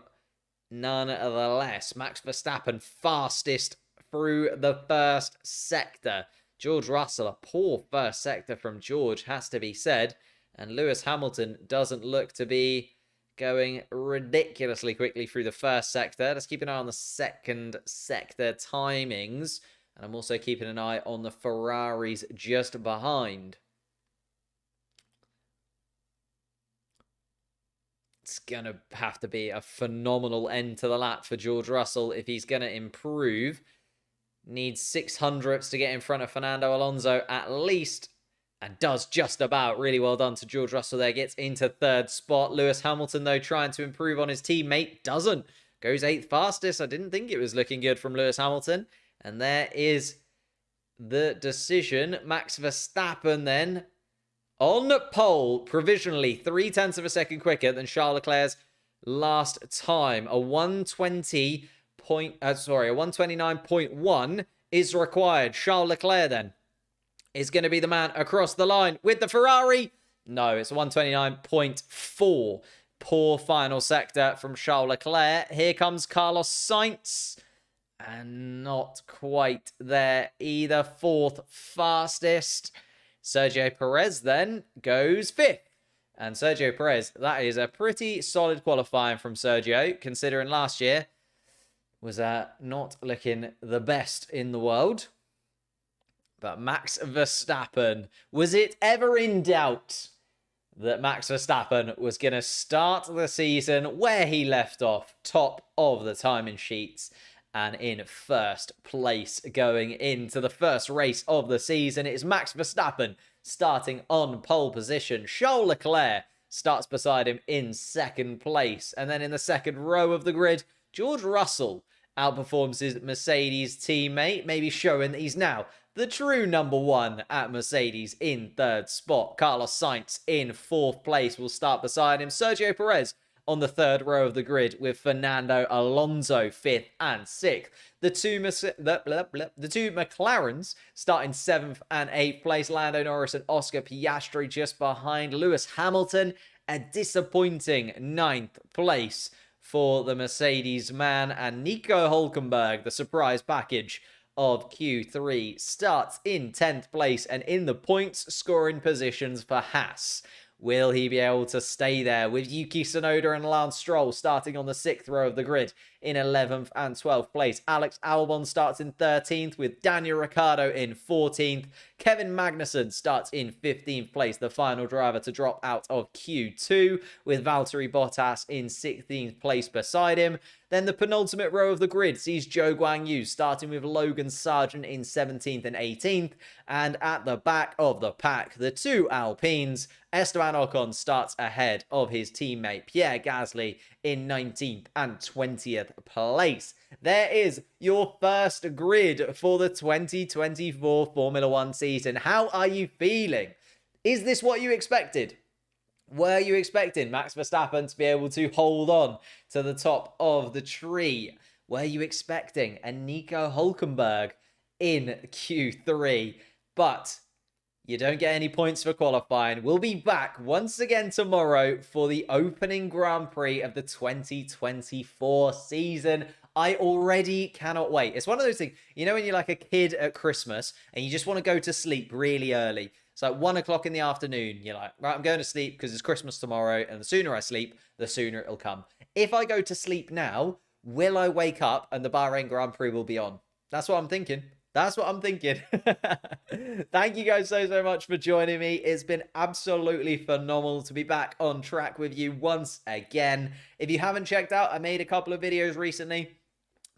nonetheless. Max Verstappen fastest through the first sector. George Russell, a poor first sector from George, has to be said. And Lewis Hamilton doesn't look to be going ridiculously quickly through the first sector. Let's keep an eye on the second sector timings. And I'm also keeping an eye on the Ferraris just behind. It's going to have to be a phenomenal end to the lap for George Russell if he's going to improve. Needs 600ths to get in front of Fernando Alonso at least. And does just about. Really well done to George Russell there. Gets into third spot. Lewis Hamilton, though, trying to improve on his teammate. Doesn't. Goes 8th fastest. I didn't think it was looking good from Lewis Hamilton. And there is the decision. Max Verstappen then on pole provisionally 0.3 of a second quicker than Charles Leclerc's last time. A 129.1 is required. Charles Leclerc then is going to be the man across the line with the Ferrari. No, it's 129.4. Poor final sector from Charles Leclerc. Here comes Carlos Sainz. And not quite there either. 4th fastest. Sergio Perez then goes 5th. And Sergio Perez, that is a pretty solid qualifying from Sergio, considering last year was not looking the best in the world. But Max Verstappen, was it ever in doubt that Max Verstappen was going to start the season where he left off, top of the timing sheets and in first place going into the first race of the season. It's Max Verstappen starting on pole position. Charles Leclerc starts beside him in second place. And then in the second row of the grid, George Russell outperforms his Mercedes teammate, maybe showing that he's now the true number one at Mercedes in third spot. Carlos Sainz in fourth place will start beside him. Sergio Perez on the third row of the grid with Fernando Alonso fifth and sixth. The two McLarens start in seventh and eighth place. Lando Norris and Oscar Piastri just behind. Lewis Hamilton, a disappointing ninth place for the Mercedes man. And Nico Hülkenberg, the surprise package of Q3, starts in 10th place and in the points scoring positions for Haas. Will he be able to stay there with Yuki Tsunoda and Lance Stroll starting on the 6th row of the grid in 11th and 12th place? Alex Albon starts in 13th with Daniel Ricciardo in 14th. Kevin Magnussen starts in 15th place, the final driver to drop out of Q2, with Valtteri Bottas in 16th place beside him. Then the penultimate row of the grid sees Zhou Guanyu starting with Logan Sargent in 17th and 18th. And at the back of the pack, the two Alpines, Esteban Ocon starts ahead of his teammate Pierre Gasly in 19th and 20th place. There is your first grid for the 2024 Formula One season. How are you feeling? Is this what you expected? Were you expecting Max Verstappen to be able to hold on to the top of the tree? Were you expecting a Nico Hülkenberg in Q3? But you don't get any points for qualifying. We'll be back once again tomorrow for the opening Grand Prix of the 2024 season. I already cannot wait. It's one of those things, you know, when you're like a kid at Christmas and you just want to go to sleep really early. It's like 1 o'clock in the afternoon. You're like, right, I'm going to sleep because it's Christmas tomorrow. And the sooner I sleep, the sooner it'll come. If I go to sleep now, will I wake up and the Bahrain Grand Prix will be on? That's what I'm thinking. That's what I'm thinking. Thank you guys so much for joining me. It's been absolutely phenomenal to be back on track with you once again. If you haven't checked out, I made a couple of videos recently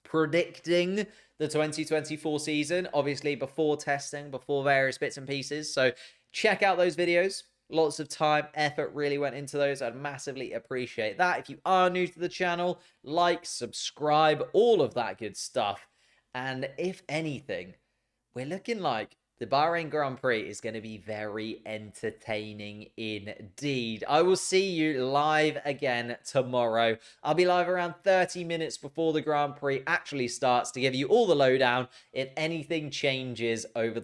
predicting the 2024 season, obviously before testing, before various bits and pieces. So check out those videos. Lots of time, effort really went into those. I'd massively appreciate that. If you are new to the channel, like, subscribe, all of that good stuff. And if anything, we're looking like the Bahrain Grand Prix is going to be very entertaining indeed. I will see you live again tomorrow. I'll be live around 30 minutes before the Grand Prix actually starts to give you all the lowdown if anything changes over the